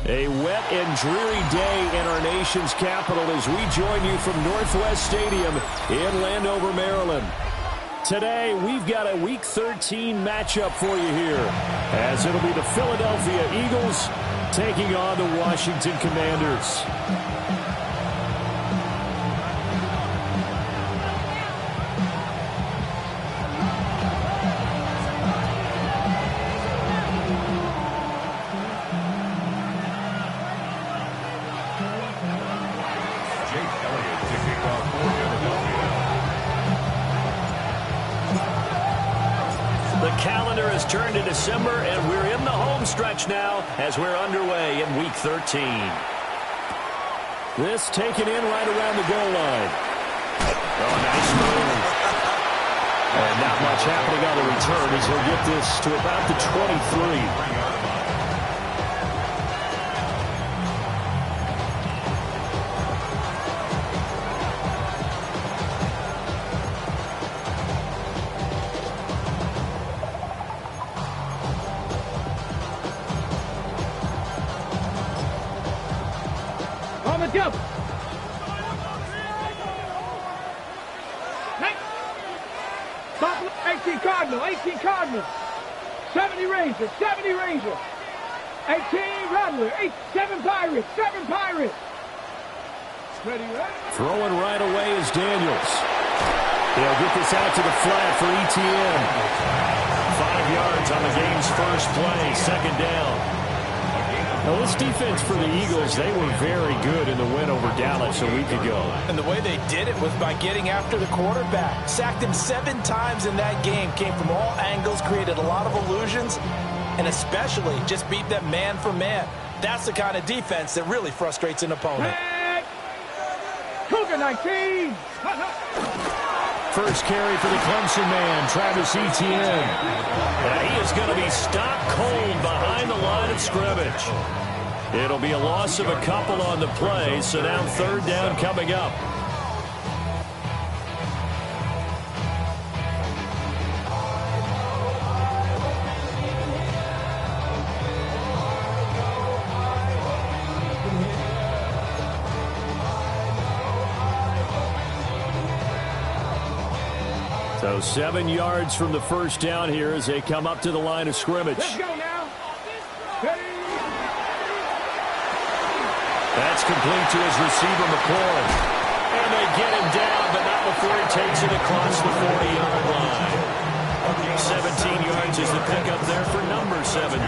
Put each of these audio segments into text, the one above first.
A wet and dreary day in our nation's capital as we join you from Northwest Stadium in Landover, Maryland. Today, we've got a Week 13 matchup for you here, as it'll be the Philadelphia Eagles taking on the Washington Commanders. Turned to December, and we're in the home stretch now as we're underway in Week 13. This taken in right around the goal line. Oh, nice move. And not much happening on the return as he'll get this to about the 23. Go. 18 Cardinal, 18 Cardinal. 70 Ranger, 70 Ranger. 18 Rattler, 7 Pirates, 7 Pirates. Ready, ready. Throwing right away is Daniels. They'll get this out to the flat for ETN. 5 yards on the game's first play, second down. Well, this defense for the Eagles, they were very good in the win over Dallas a week ago. And the way they did it was by getting after the quarterback. Sacked him 7 times in that game. Came from all angles, created a lot of illusions, and especially just beat them man for man. That's the kind of defense that really frustrates an opponent. Cougar 19! First carry for the Clemson man, Travis Etienne. And he is going to be stopped cold behind the line of scrimmage. It'll be a loss of a couple on the play, so now third down coming up. So 7 yards from the first down here as they come up to the line of scrimmage. Let's go now. Ready. That's complete to his receiver, McLaurin. And they get him down, but not before he takes it across the 40-yard line. 17 yards is the pickup there for number 17.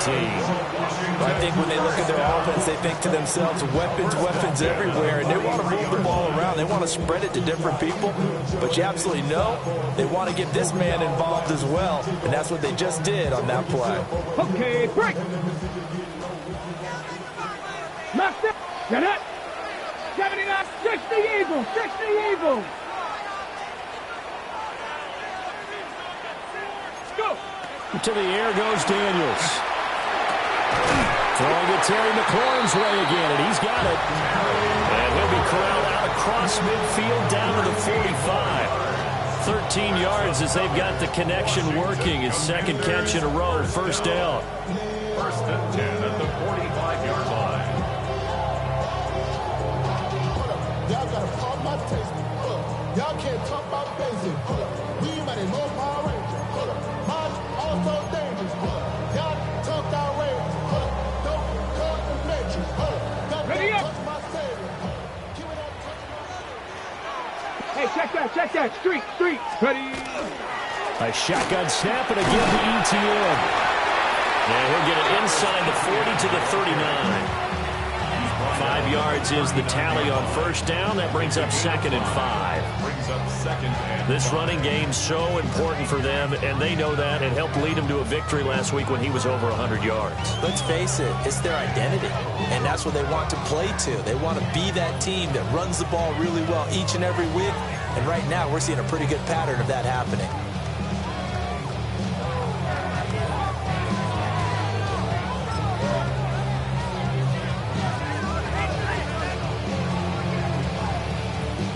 I think when they look at their offense, they think to themselves, weapons, weapons everywhere, and they want to move the ball around. They want to spread it to different people, but you absolutely know they want to get this man involved as well, and that's what they just did on that play. Okay, break. Left it. Get it. 79, 60 Eagles, 60 Eagles. Go. To the air goes Daniels. Throwing it Terry McLaurin's way again, and he's got it. And he'll be corralled out across midfield down to the 45. 13 yards as they've got the connection working. His second catch in a row, first down. First and 10 at the 45-yard line. Y'all got to talk about tasting. Y'all can't talk about basic. We might know Power Ranger. March also dangerous. Y'all talk outrageous. Don't cut the matrix. Ready up. Hey, check that. Street. Ready. A shotgun snap, and again to ETN. And he'll get it inside the 40 to the 39. 5 yards is the tally on first down. That brings up 2nd and 5. This running game's so important for them, and they know that. It helped lead them to a victory last week when he was over 100 yards. Let's face it, it's their identity, and that's what they want to play to. They want to be that team that runs the ball really well each and every week, and right now we're seeing a pretty good pattern of that happening.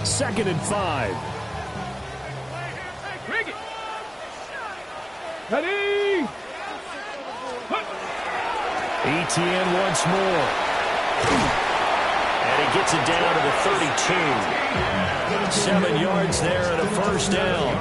Second and 5. Bring it. Ready. ETN once more. And he gets it down to the 32. 7 yards there and a first down.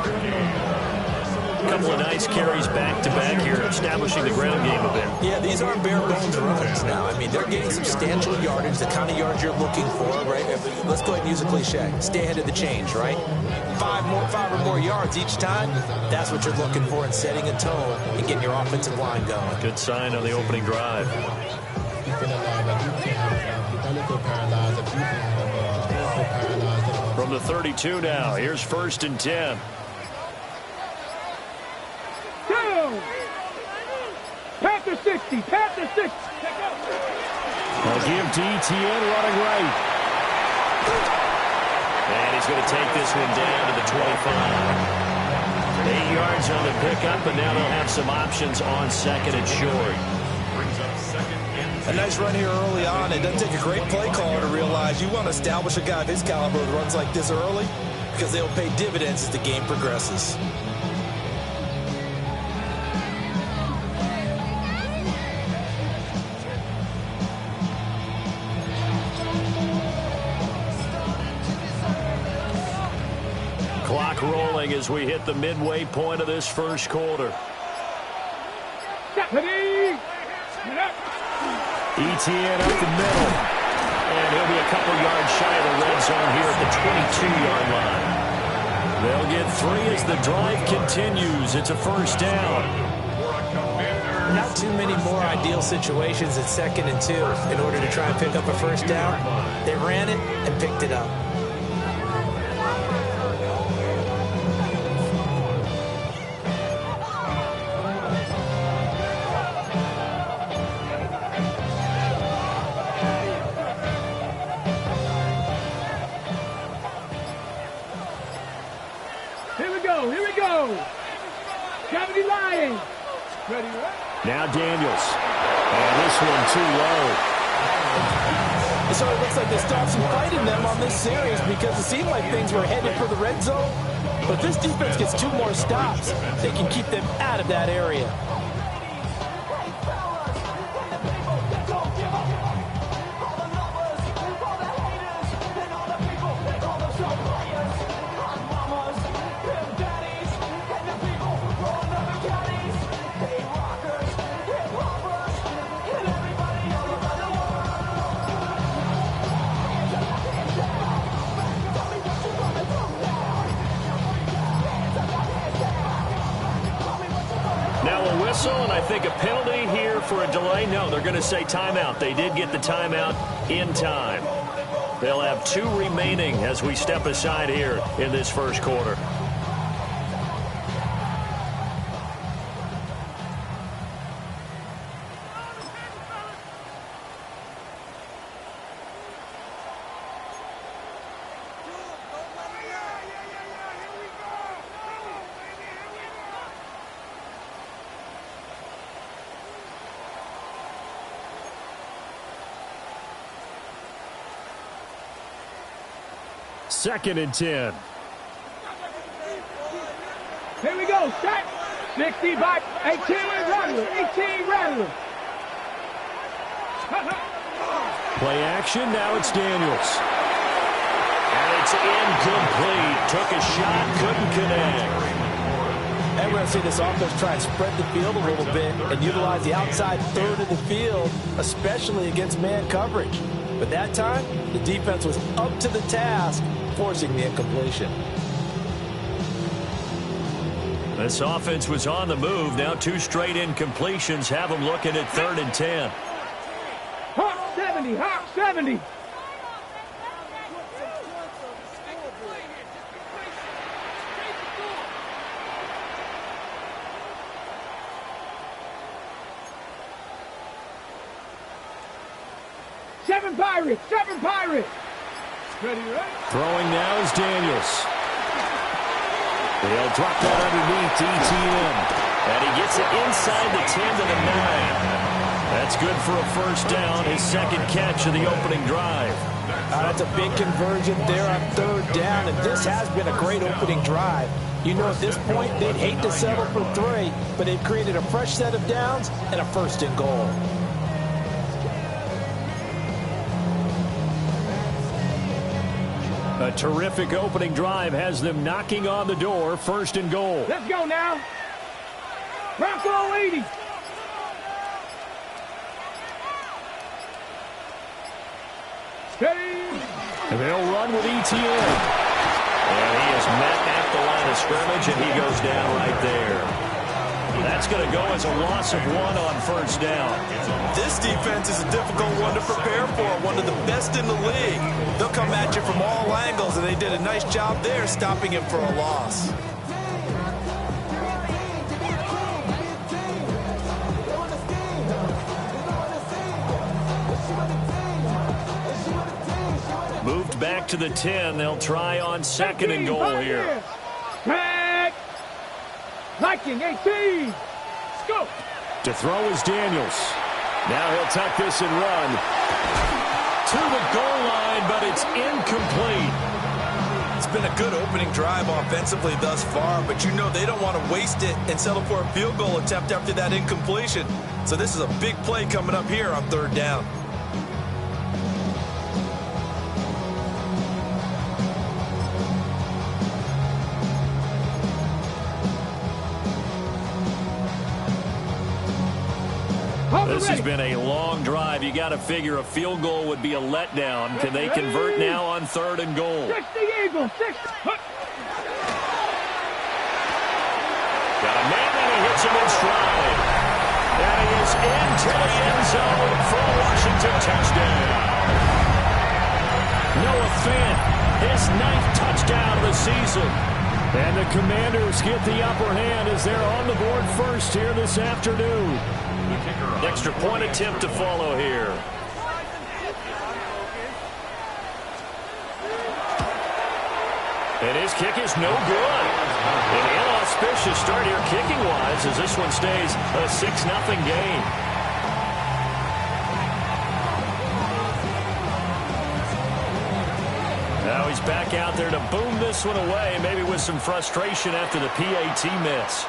A couple of nice carries back-to-back here, establishing the ground game a bit. Yeah, these aren't bare-bones runs now. I mean, they're getting substantial yardage, the kind of yards you're looking for, right? Let's go ahead and use a cliche. Stay ahead of the change, right? 5 or more yards each time, that's what you're looking for in setting a tone and getting your offensive line going. Good sign on the opening drive. From the 32 now, here's 1st and 10. Panther 60, Panther 60. They'll give to Etienne running right. And he's going to take this one down to the 25. 8 yards on the pickup, but now they'll have some options on 2nd and short. A nice run here early on. It doesn't take a great play caller to realize you want to establish a guy of his caliber that runs like this early because they'll pay dividends as the game progresses. Clock rolling as we hit the midway point of this first quarter. Etienne up the middle. And he'll be a couple yards shy of the red zone here at the 22-yard line. They'll get 3 as the drive continues. It's a first down. Not too many more ideal situations at 2nd and 2 in order to try and pick up a first down. They ran it and picked it up. Here we go. 70 Lions. Ready, right? Now Daniels. And this one too low. So it looks like they stopped some fight in them on this series because it seemed like things were headed for the red zone. But this defense gets 2 more stops. They can keep them out of that area. And I think a penalty here for a delay. No, they're going to say timeout. They did get the timeout in time. They'll have 2 remaining as we step aside here in this first quarter. Second and 10. Here we go. Set. 60 back. 18 Rattler. 18 Rattler. Play action. Now it's Daniels. And it's incomplete. Took a shot. Couldn't connect. And we're going to see this offense try and spread the field a little bit and utilize the outside third of the field, especially against man coverage. But that time, the defense was up to the task, forcing the incompletion. This offense was on the move. Now 2 straight incompletions have them looking at 3rd and 10. Hawk 70. Hawk 70. Seven Pirates. 7 Pirates. Ready, right? Throwing now is Daniels. They'll drop that underneath to Etienne. And he gets it inside the 10 to the 9. That's good for a first down, his 2nd catch of the opening drive. That's a big conversion there on 3rd down, and this has been a great opening drive. You know, at this point, they'd hate to settle for 3, but they've created a fresh set of downs and a 1st and goal. A terrific opening drive has them knocking on the door, 1st and goal. Let's go now. Bronco 80. Steady. They'll run with ETN. And he is met at the line of scrimmage, and he goes down right there. That's going to go as a loss of 1 on 1st down. This defense is a difficult one to prepare for, one of the best in the league. They'll come at you from all angles, and they did a nice job there stopping him for a loss. Moved back to the 10. They'll try on 2nd and goal here. Back. Liking 18. Go. To throw is Daniels. Now he'll tuck this and run to the goal line, but it's incomplete. It's been a good opening drive offensively thus far, but you know they don't want to waste it and settle for a field goal attempt after that incompletion. So this is a big play coming up here on 3rd down. This has been a long drive. You got to figure a field goal would be a letdown. Can they convert now on 3rd and goal? 60 Eagles. 60. Got a man and he hits him in stride. And he is into the end zone for a Washington touchdown. Noah Fant, his 9th touchdown of the season. And the Commanders get the upper hand as they're on the board first here this afternoon. Extra point attempt to follow here. And his kick is no good. An inauspicious start here kicking-wise as this one stays a 6-0 game. Now he's back out there to boom this one away, maybe with some frustration after the PAT miss.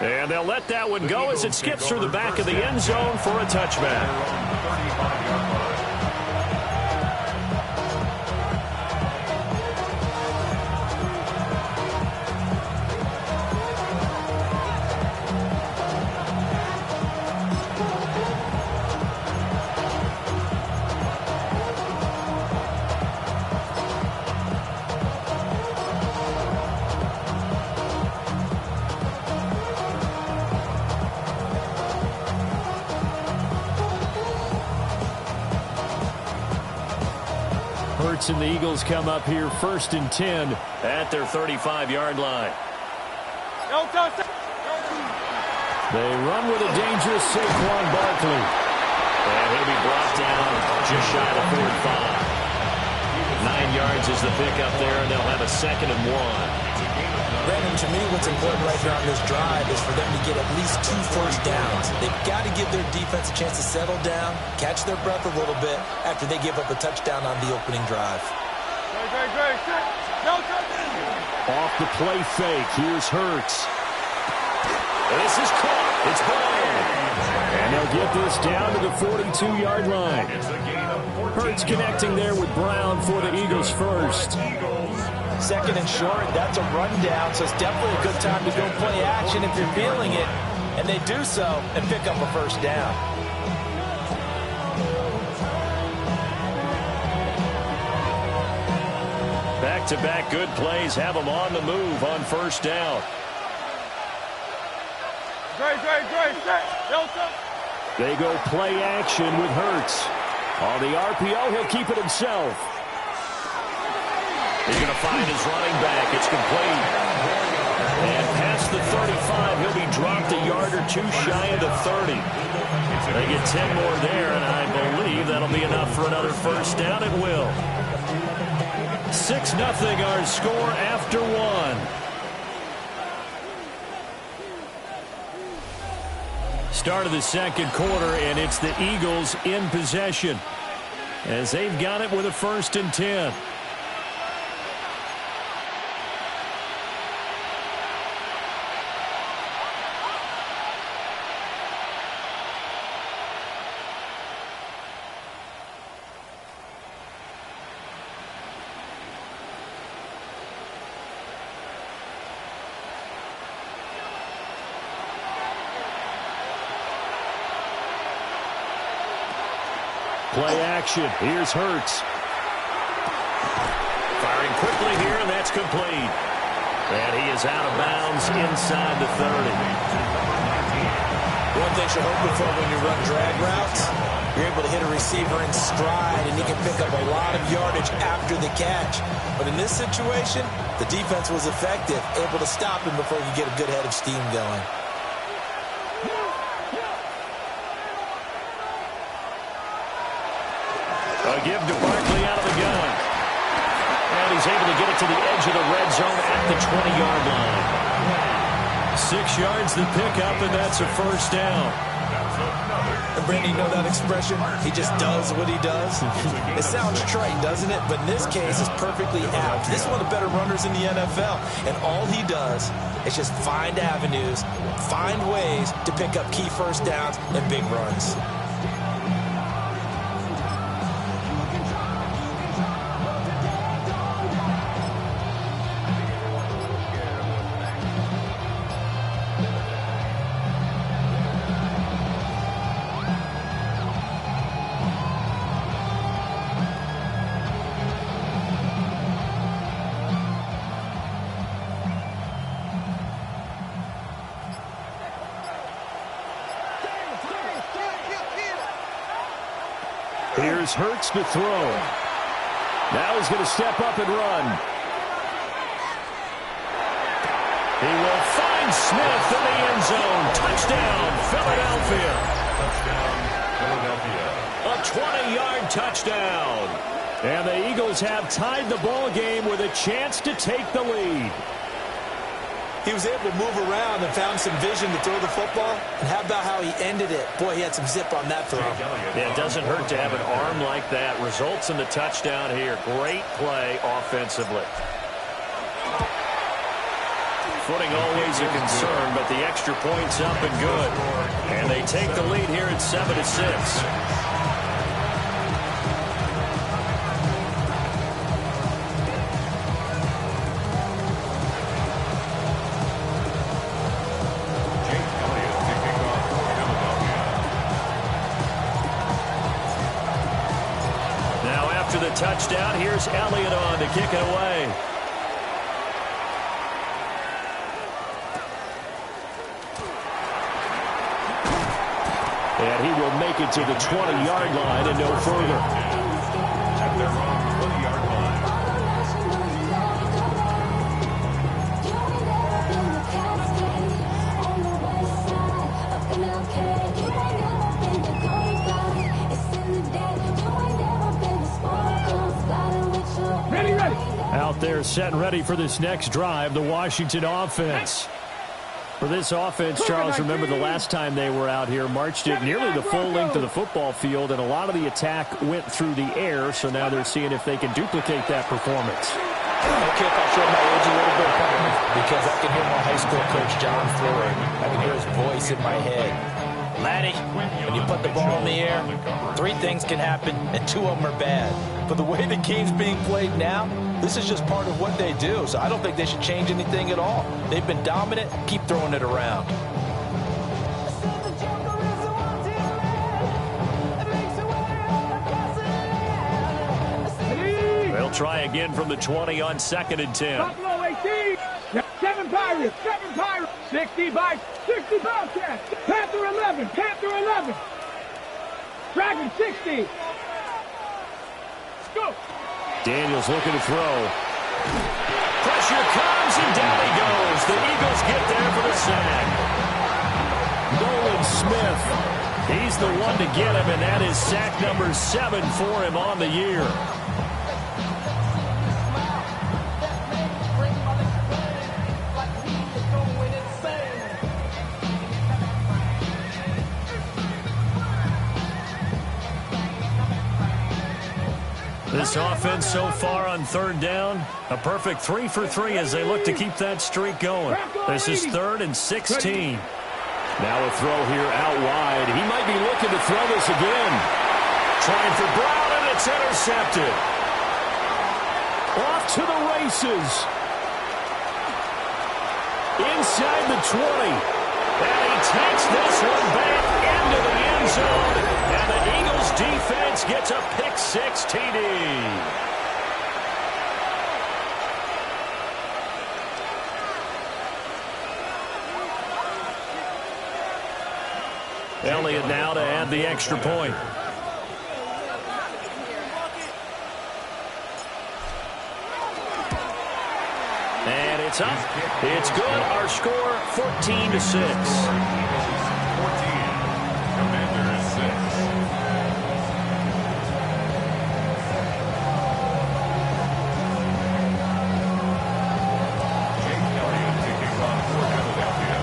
And they'll let that one go as it skips through the back of the end zone for a touchback. And the Eagles come up here 1st and 10 at their 35-yard line. They run with a dangerous Saquon Barkley. And he'll be brought down just shy of 45. 9 yards is the pickup there, and they'll have a 2nd and 1. Brandon, to me, what's important right here on this drive is for them to get at least 2 first downs. They've got to give their defense a chance to settle down, catch their breath a little bit after they give up a touchdown on the opening drive. Off the play fake, here's Hurts. This is caught. It's ball. And they'll get this down to the 42-yard line. Hurts connecting there with Brown for the Eagles first. 2nd and short, that's a rundown, so it's definitely a good time to go play action if you're feeling it. And they do so and pick up a first down. Back-to-back good plays have them on the move on 1st down. They go play action with Hurts. On the RPO, he'll keep it himself. He's going to find his running back. It's complete. And past the 35, he'll be dropped a yard or 2 shy of the 30. They get 10 more there, and I believe that'll be enough for another first down. It will. 6-0 our score after 1. Start of the 2nd quarter, and it's the Eagles in possession as they've got it with a 1st and 10. Play action. Here's Hurts. Firing quickly here, and that's complete. And he is out of bounds inside the 30. One thing you're hoping for when you run drag routes, you're able to hit a receiver in stride, and he can pick up a lot of yardage after the catch. But in this situation, the defense was effective, able to stop him before he could get a good head of steam going. A give to Barkley out of the gun. And he's able to get it to the edge of the red zone at the 20-yard line. 6 yards the pickup, and that's a first down. And Brandon, you know that expression? He just does what he does. It sounds trite, doesn't it? But in this case, it's perfectly apt. This is one of the better runners in the NFL. And all he does is just find avenues, find ways to pick up key first downs and big runs. Here's Hurts to throw. Now he's going to step up and run. He will find Smith in the end zone. Touchdown, Philadelphia. A 20-yard touchdown. And the Eagles have tied the ball game with a chance to take the lead. He was able to move around and found some vision to throw the football. And how about how he ended it? Boy, he had some zip on that throw. Yeah, it doesn't hurt to have an arm like that. Results in the touchdown here. Great play offensively. Footing always a concern, but the extra point's up and good. And they take the lead here at 7-6. After the touchdown, here's Elliott on to kick it away. And he will make it to the 20-yard line and no further. At their own 20-yard line. Out there set and ready for this next drive, the Washington offense. For this offense, Charles, remember the last time they were out here, marched it nearly the full length of the football field, and a lot of the attack went through the air, so now they're seeing if they can duplicate that performance. Okay, if I show my age a little bit, because I can hear my high school coach, John Floyd. I can hear his voice in my head. Laddie, when you put the ball in the air, 3 things can happen, and 2 of them are bad. But the way the game's being played now, this is just part of what they do. So I don't think they should change anything at all. They've been dominant. Keep throwing it around. They'll try again from the 20 on 2nd and 10. Buffalo 18. 7 Pirates. 7 Pirates. 60 Bobcats. Panther 11. Panther 11. Dragon 60. Go. Daniels looking to throw. Pressure comes, and down he goes. The Eagles get there for the sack. Nolan Smith. He's the one to get him, and that is sack number 7 for him on the year. This offense so far on 3rd down, a perfect 3 for 3 as they look to keep that streak going. This is 3rd and 16. Now a throw here out wide. He might be looking to throw this again. Trying for Brown, and it's intercepted. Off to the races. Inside the 20. And he takes this one back into the end zone. And the Eagles defense gets a pick-6 TD. Elliott now to add the extra point. And it's up. It's good. Our score, 14-6. 14. Commanders 6. Jake Elliott taking on Philadelphia.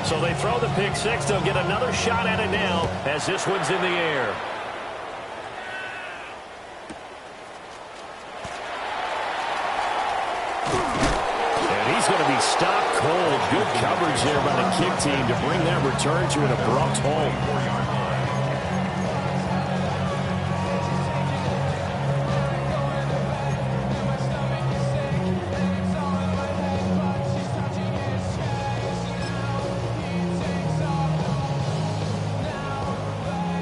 So they throw the pick-6. They'll get another shot at it now as this one's in the air. Going to be stopped cold. Good coverage there by the kick team to bring that return to an abrupt home.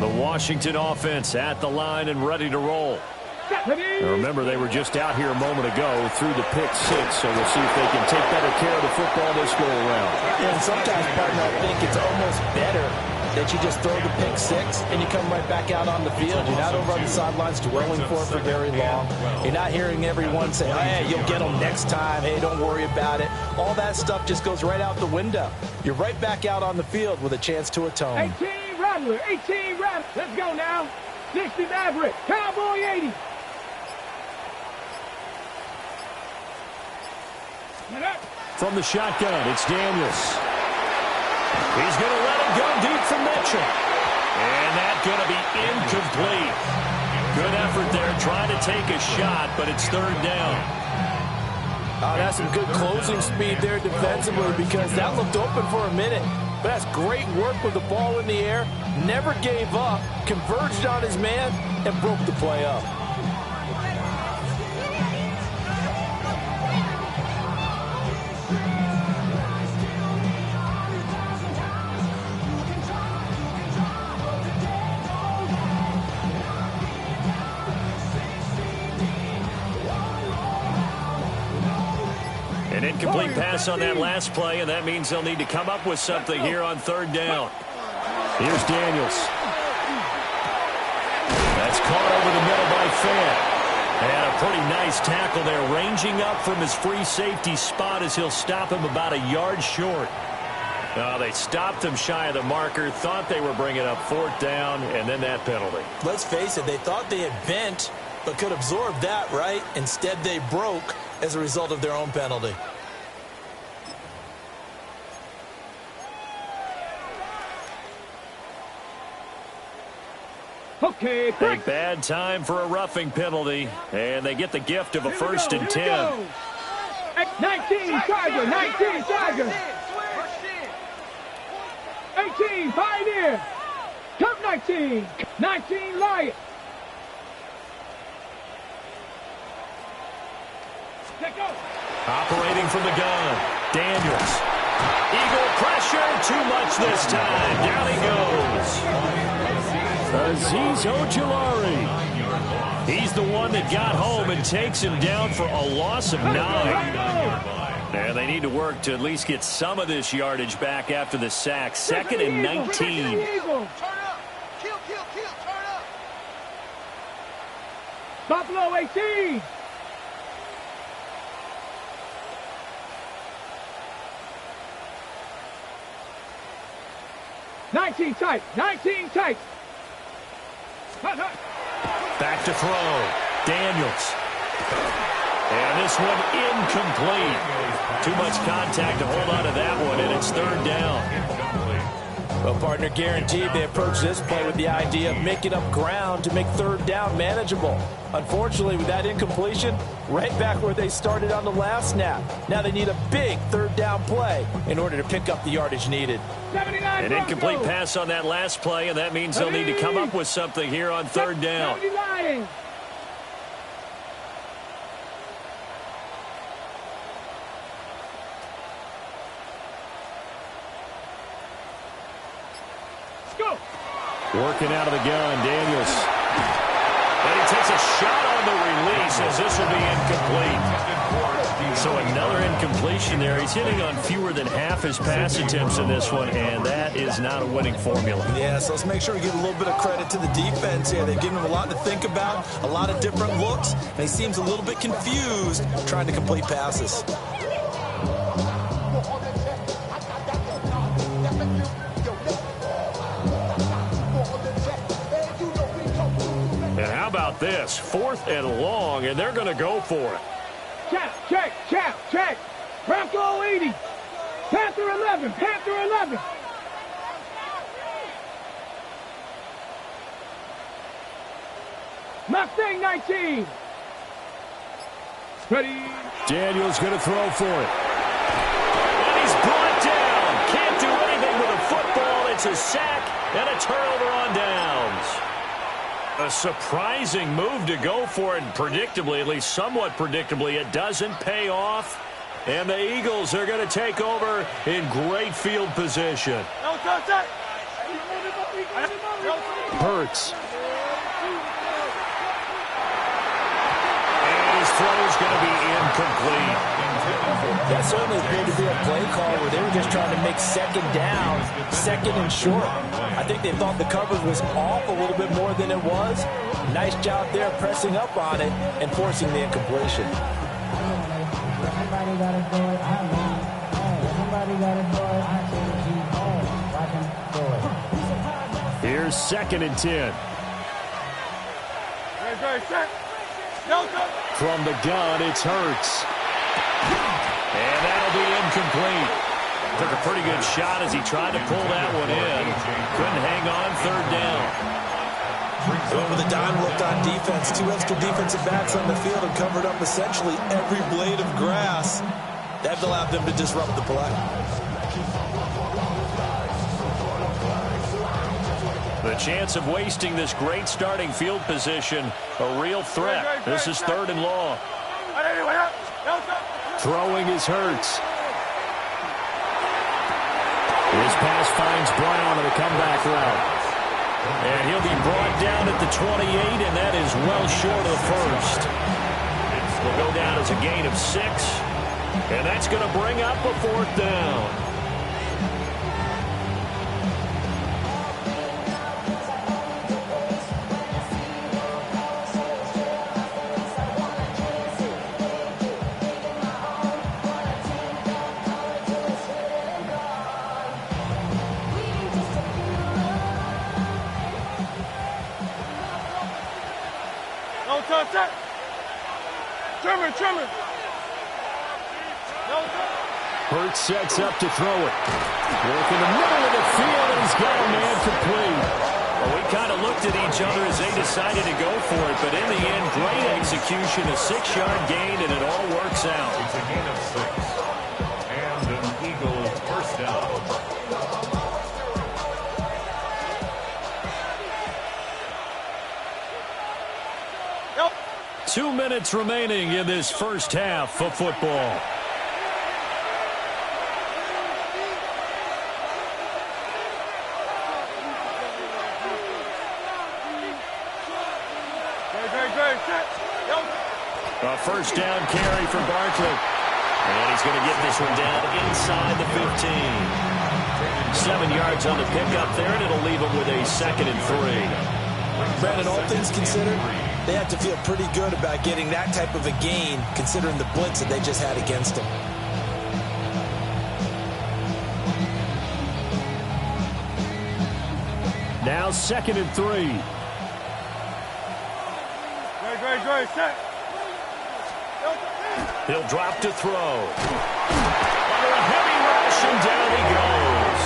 The Washington offense at the line and ready to roll. Now remember, they were just out here a moment ago through the pick-6, so we'll see if they can take better care of the football this go-around. Yeah, and sometimes, partner, I think it's almost better that you just throw the pick-6 and you come right back out on the field. You're not over on the sidelines dwelling for it for very long. You're not hearing everyone say, hey, you'll get them next time. Hey, don't worry about it. All that stuff just goes right out the window. You're right back out on the field with a chance to atone. 18 Rattler, 18 Rattler. Let's go now. 60 Maverick, Cowboy 80. From the shotgun, it's Daniels. He's going to let it go deep for Mitchell. And that's going to be incomplete. Good effort there trying to take a shot, but it's third down. That's some good closing speed there defensively because that looked open for a minute. But that's great work with the ball in the air. Never gave up, converged on his man, and broke the play up. An incomplete pass on that last play, and that means they'll need to come up with something here on third down. Here's Daniels. That's caught over the middle by Fant. And a pretty nice tackle there, ranging up from his free safety spot as he'll stop him about a yard short. They stopped him shy of the marker, thought they were bringing up fourth down, and then that penalty. Let's face it, they thought they had bent, but could absorb that, right? Instead, they broke as a result of their own penalty. Okay, a bad time for a roughing penalty, and they get the gift of a first and 10. 19 Tiger, 19 Tiger. 18 Pioneer. Come 19, 19 Lion. Operating from the gun, Daniels. Eagle pressure, too much this time. Down he goes. Azeez Ojulari. He's the one that got home and takes him down for a loss of 9. And they need to work to at least get some of this yardage back after the sack. Second and 19. Turn up. Kill, turn up. Buffalo 18. Nineteen tight. Back to throw. Daniels. And this one incomplete. Too much contact to hold on to that one, and it's third down. Well, partner, guaranteed they approach this play with the idea of making up ground to make third down manageable. Unfortunately, with that incompletion, right back where they started on the last snap. Now they need a big third down play in order to pick up the yardage needed. An incomplete pass on that last play, and that means they'll need to come up with something here on third down. Working out of the gun, Daniels. And he takes a shot on the release as this will be incomplete. So another incompletion there. He's hitting on fewer than half his pass attempts in this one, and that is not a winning formula. Yeah, so let's make sure we give a little bit of credit to the defense here. They've given him a lot to think about, a lot of different looks, and he seems a little bit confused trying to complete passes. And how about this? 4th and long, and they're going to go for it. Check. Bronco 80. Panther 11. Mustang 19. Ready. Daniels going to throw for it. And he's brought down. Can't do anything with a football. It's a sack and a turnover on downs. A surprising move to go for it, and predictably, at least somewhat predictably, it doesn't pay off. And the Eagles are going to take over in great field position. Hurts. And his throw is going to be incomplete. That certainly appeared to be a play call where they were just trying to make second down, second and short. I think they thought the coverage was off a little bit more than it was. Nice job there pressing up on it and forcing the incompletion. Here's 2nd and 10. From the gun, it's Hurts. And that'll be incomplete. Took a pretty good shot as he tried to pull that one in. Couldn't hang on 3rd down. Going with a dime looked on defense. 2 extra defensive backs on the field and covered up essentially every blade of grass. That allowed them to disrupt the play. The chance of wasting this great starting field position, a real threat. This is 3rd and long. Throwing is Hurts. His pass finds Brown on the comeback route. And he'll be brought down at the 28, and that is well short of the first. Will go down as a gain of 6, and that's going to bring up a 4th down. Trimmer. Hurts sets up to throw it. Work in the middle of the field, and he's got a man complete. Well, we kind of looked at each other as they decided to go for it, but in the end, great execution, a 6-yard gain, and it all works out. It's a gain of 6. And an Eagles first down. 2 minutes remaining in this first half of football. A first down carry for Barkley. And he's going to get this one down inside the 15. 7 yards on the pickup there, and it'll leave him with a 2nd and 3. Brandon, all things considered, they have to feel pretty good about getting that type of a gain, considering the blitz that they just had against them. Now 2nd and 3. He'll drop to throw. Under a heavy rush, and down he goes.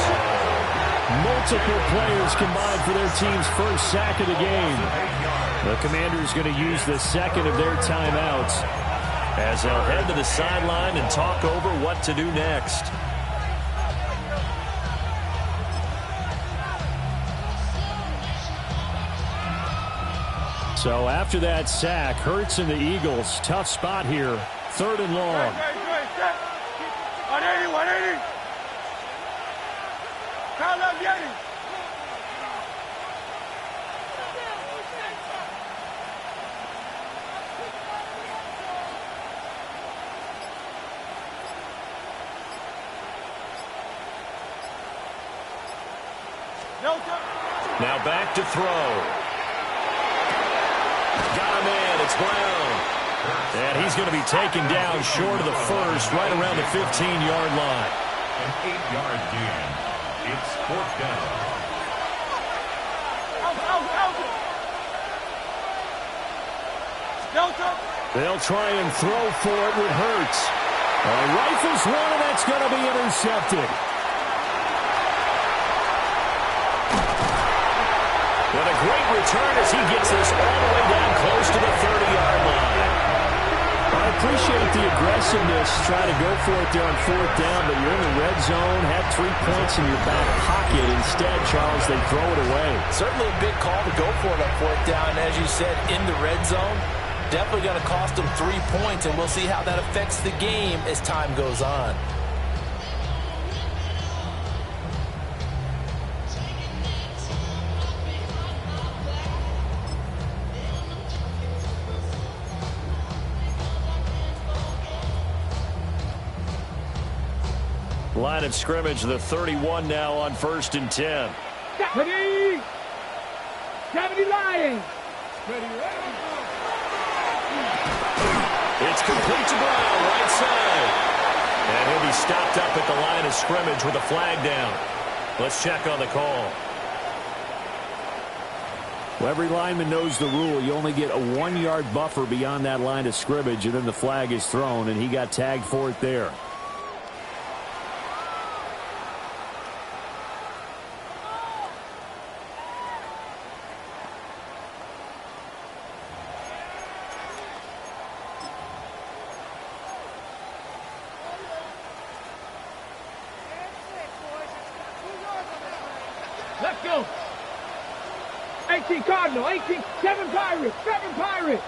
Multiple players combined for their team's first sack of the game. The Commanders going to use the 2nd of their timeouts as they'll head to the sideline and talk over what to do next. So after that sack, Hurts and the Eagles, tough spot here. 3rd and long. 180. Now back to throw. Got him in. It's Brown. And he's going to be taken down short of the first, right around the 15-yard line. An 8-yard gain. It's 4th down. They'll try and throw for it with Hurts. Rifles one, and that's going to be intercepted. With a great return as he gets this all the way down close to the 30-yard line. I appreciate the aggressiveness, try to go for it there on 4th down, but you're in the red zone, have 3 points in your back pocket. Instead, Charles, they throw it away. Certainly a big call to go for it on 4th down. As you said, in the red zone, definitely going to cost them 3 points, and we'll see how that affects the game as time goes on. Line of scrimmage, the 31 now on 1st and 10. 70 Lions. It's complete to Brown, right side. And he'll be stopped up at the line of scrimmage with a flag down. Let's check on the call. Well, every lineman knows the rule. You only get a 1-yard buffer beyond that line of scrimmage, and then the flag is thrown, and he got tagged for it there. Let's go. 18 Cardinal, 18, 7 Pirates, 7 Pirates.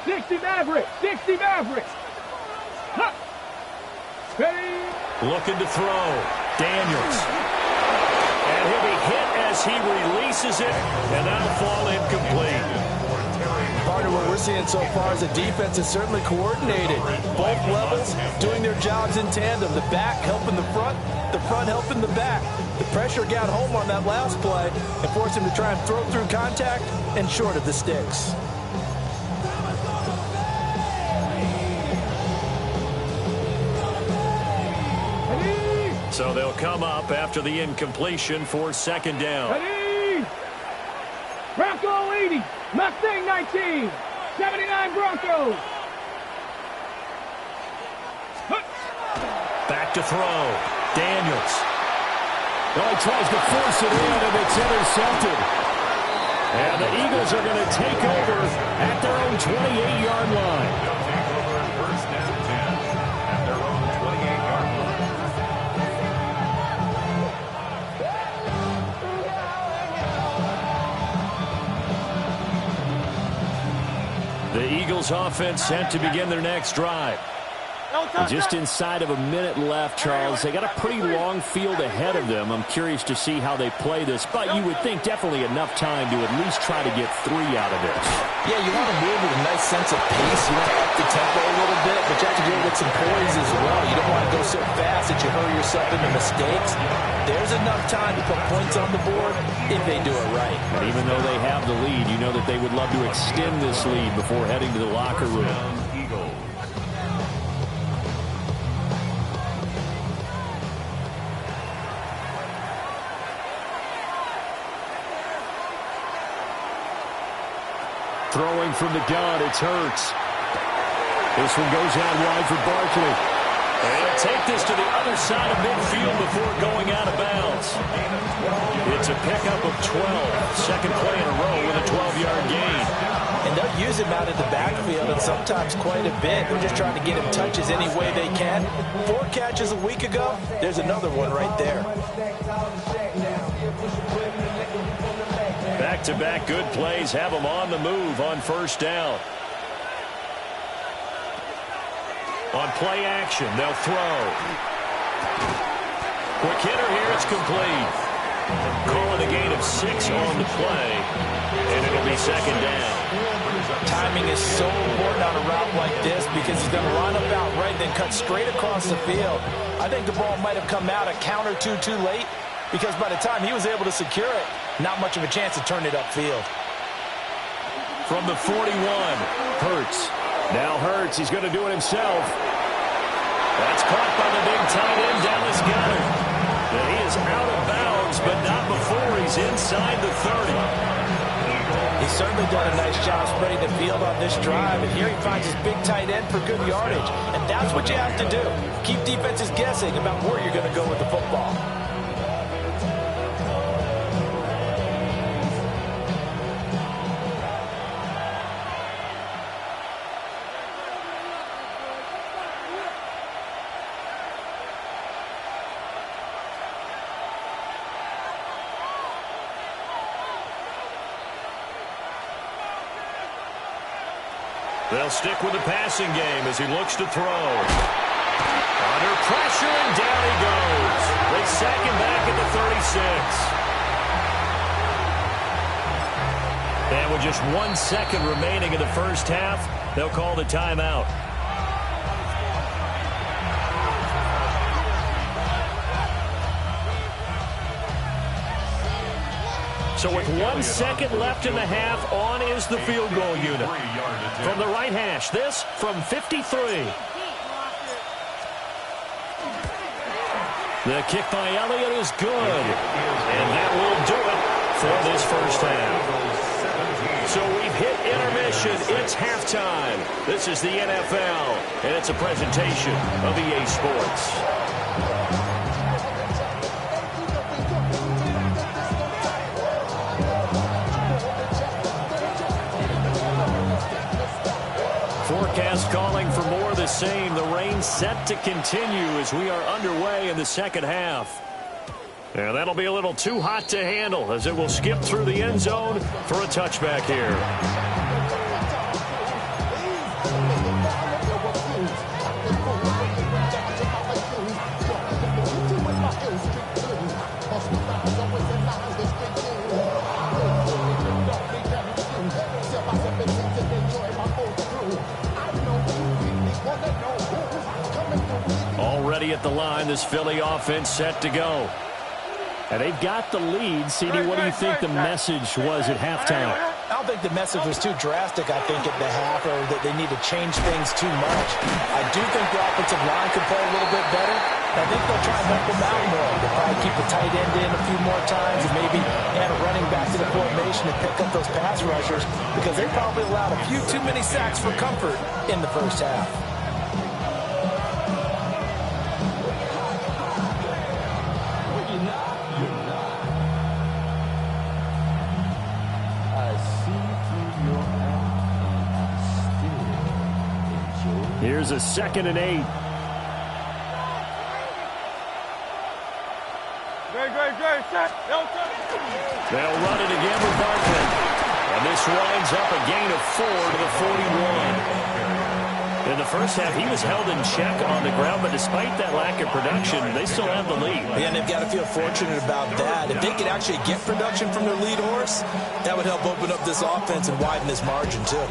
60 Mavericks, 60 Mavericks. Huh. Ready. Looking to throw. Daniels. And he'll be hit as he releases it, and that'll fall incomplete. Part of what we're seeing so far is the defense is certainly coordinated. Both levels doing their jobs in tandem. The back helping the front helping the back. The pressure got home on that last play and forced him to try and throw through contact and short of the sticks. So they'll come up after the incompletion for 2nd down. Ready. Bronco 80, Mustang 19, 79 Broncos. Back to throw. Daniels. Well, he tries to force it in, and it's intercepted. And the Eagles are going to take over at their own 28-yard line. They'll take over 1st and 10 at their own 28-yard line. The Eagles offense set to begin their next drive. Just inside of a minute left, Charles. They got a pretty long field ahead of them. I'm curious to see how they play this, but you would think definitely enough time to at least try to get 3 out of this. Yeah, you want to move with a nice sense of pace. You want to up the tempo a little bit, but you have to do it with some poise as well. You don't want to go so fast that you hurry yourself into mistakes. There's enough time to put points on the board if they do it right. And even though they have the lead, you know that they would love to extend this lead before heading to the locker room. Eagles. Throwing from the gun, it's Hurts. This one goes out wide for Barkley. And he'll take this to the other side of midfield before going out of bounds. It's a pickup of 12. Second play in a row with a 12-yard gain. And they'll use him out of the backfield, and sometimes quite a bit. They're just trying to get him touches any way they can. 4 catches a week ago. There's another one right there. Back-to-back good plays have them on the move on 1st down. On play action, they'll throw. Quick hitter here, it's complete. Calling a gain of 6 on the play, and it'll be 2nd down. timing is so important on a route like this because he's going to line up out right, then cut straight across the field. I think the ball might have come out a count or two too late because by the time he was able to secure it, not much of a chance to turn it upfield. From the 41, Hurts. Now Hurts, he's going to do it himself. That's caught by the big tight end, Dallas Goedert. And he is out of bounds, but not before he's inside the 30. He's certainly done a nice job spreading the field on this drive, and here he finds his big tight end for good yardage. And that's what you have to do. Keep defenses guessing about where you're going to go with the football. They'll stick with the passing game as he looks to throw. Under pressure, and down he goes. They sack him back at the 36. And with just 1 second remaining in the first half, they'll call the timeout. So with 1 second left in the half, on is the field goal unit. From the right hash, this from 53. The kick by Elliott is good. And that will do it for this first half. So we've hit intermission. It's halftime. This is the NFL, and it's a presentation of EA Sports. Forecast calling for more of the same. The rain set to continue as we are underway in the second half. And that'll be a little too hot to handle as it will skip through the end zone for a touchback here. Already at the line, this Philly offense set to go. And they've got the lead. CD, what do you think the message was at halftime? I don't think the message was too drastic, I think, at the half, or that they need to change things too much. I do think the offensive line could play a little bit better. I think they'll try and help them out more. They'll probably keep the tight end in a few more times and maybe add a running back to the formation and pick up those pass rushers because they probably allowed a few too many sacks for comfort in the first half. Here's a 2nd and 8. They'll run it again with Barkley. And this winds up a gain of 4 to the 41. In the first half, he was held in check on the ground, but despite that lack of production, they still have the lead. Yeah, and they've got to feel fortunate about that. If they could actually get production from their lead horse, that would help open up this offense and widen this margin, too.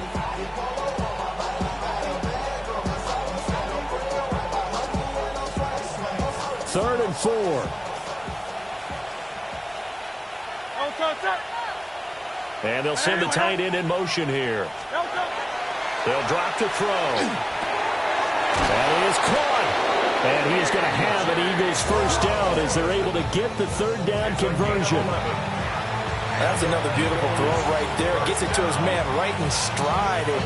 Third and 4. And they'll send the tight end in motion here. They'll drop to throw. That is caught. And he is going to have an Eagles first down as they're able to get the third down conversion. That's another beautiful throw right there. Gets it to his man right in stride. And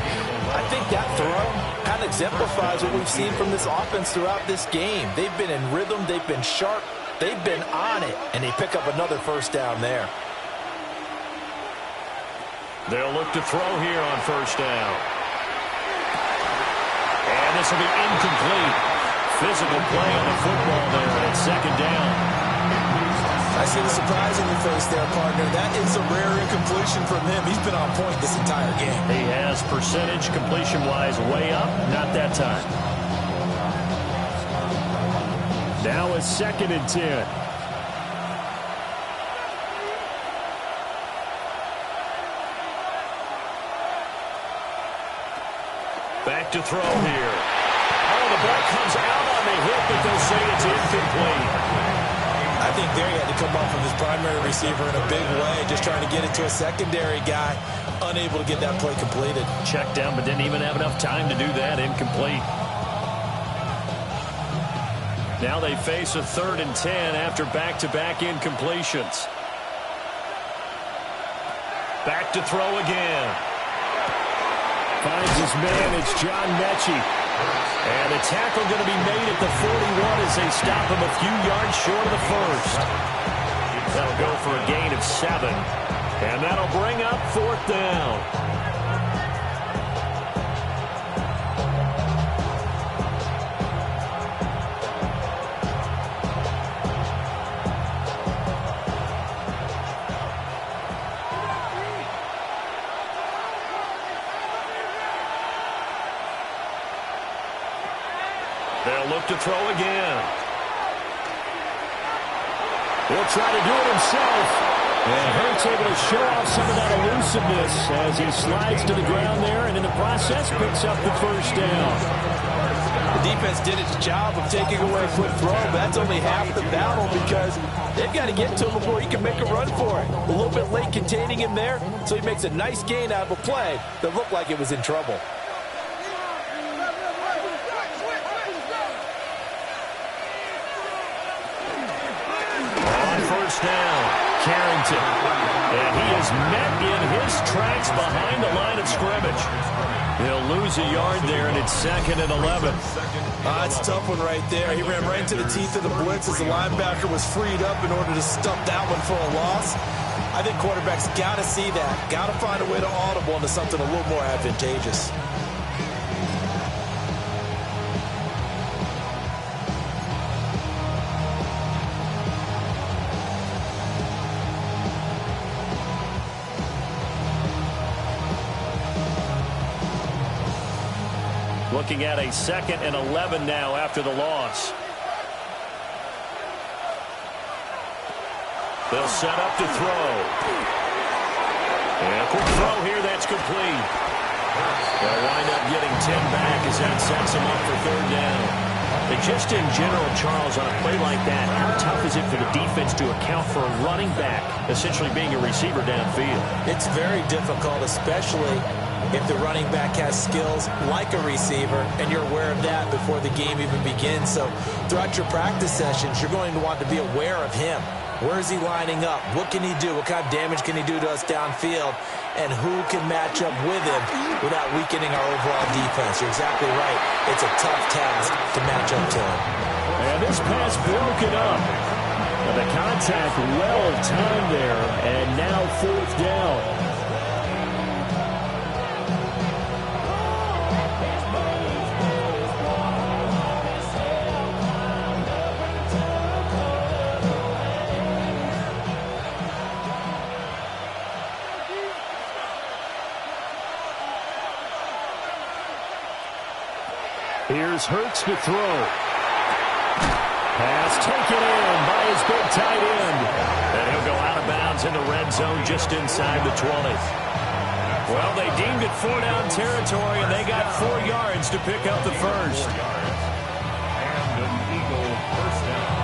I think that throw kind of exemplifies what we've seen from this offense throughout this game. They've been in rhythm. They've been sharp. They've been on it. And they pick up another first down there. They'll look to throw here on first down. And this will be incomplete. Physical play on the football there at 2nd down. I see the surprise in your face there, partner. That is a rare incompletion from him. He's been on point this entire game. He has percentage completion-wise way up. Not that time. Now it's 2nd and 10. Back to throw here. Oh, the ball comes out on the hit, but they'll say it's incomplete. I think there he had to come off of his primary receiver in a big way, just trying to get it to a secondary guy, unable to get that play completed. Checked down, but didn't even have enough time to do that. Incomplete. Now they face a 3rd and 10 after back-to-back incompletions. Back to throw again. Finds his man. It's John Mechie. And the tackle going to be made at the 41 as they stop him a few yards short of the first. That'll go for a gain of 7. And that'll bring up 4th down. They'll look to throw again. He'll try to do it himself. And Hurts able to show off some of that elusiveness as he slides to the ground there and in the process picks up the first down. The defense did its job of taking away a quick throw, but that's only half the battle because they've got to get to him before he can make a run for it. A little bit late containing him there, so he makes a nice gain out of a play that looked like it was in trouble. First down, Carrington. And he is met in his tracks behind the line of scrimmage. He'll lose a yard there, and it's 2nd and 11. It's a tough one right there. He ran right into the teeth of the blitz as the linebacker was freed up in order to stump that one for a loss. I think quarterbacks got to see that. Got to find a way to audible into something a little more advantageous. Looking at a 2nd and 11 now after the loss. They'll set up to throw. And a quick throw here, that's complete. They'll wind up getting 10 back as that sets them up for 3rd down. And just in general, Charles, on a play like that, how tough is it for the defense to account for a running back essentially being a receiver downfield? It's very difficult, especially if the running back has skills like a receiver, and you're aware of that before the game even begins. So throughout your practice sessions, you're going to want to be aware of him. Where is he lining up? What can he do? What kind of damage can he do to us downfield? And who can match up with him without weakening our overall defense? You're exactly right. It's a tough task to match up to him. And this pass broken up. And the contact well timed there. And now 4th down. Here's Hurts to throw. Pass taken in by his big tight end. And he'll go out of bounds in the red zone just inside the 20. Well, they deemed it 4-down territory, and they got 4 yards to pick up the first. And an Eagle first down.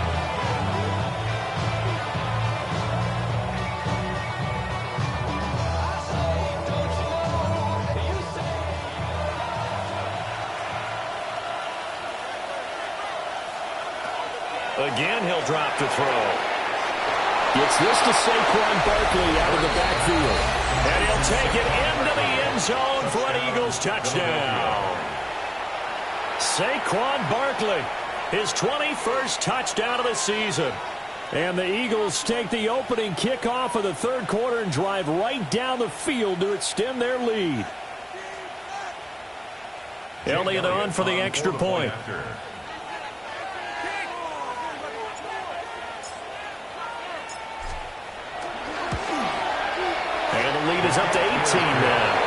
Again, he'll drop to throw. Gets this to Saquon Barkley out of the backfield. And he'll take it into the end zone for an Eagles touchdown. Saquon Barkley, his 21st touchdown of the season. And the Eagles take the opening kickoff of the 3rd quarter and drive right down the field to extend their lead. Elliott on for the extra point. And the lead is up to 18 now.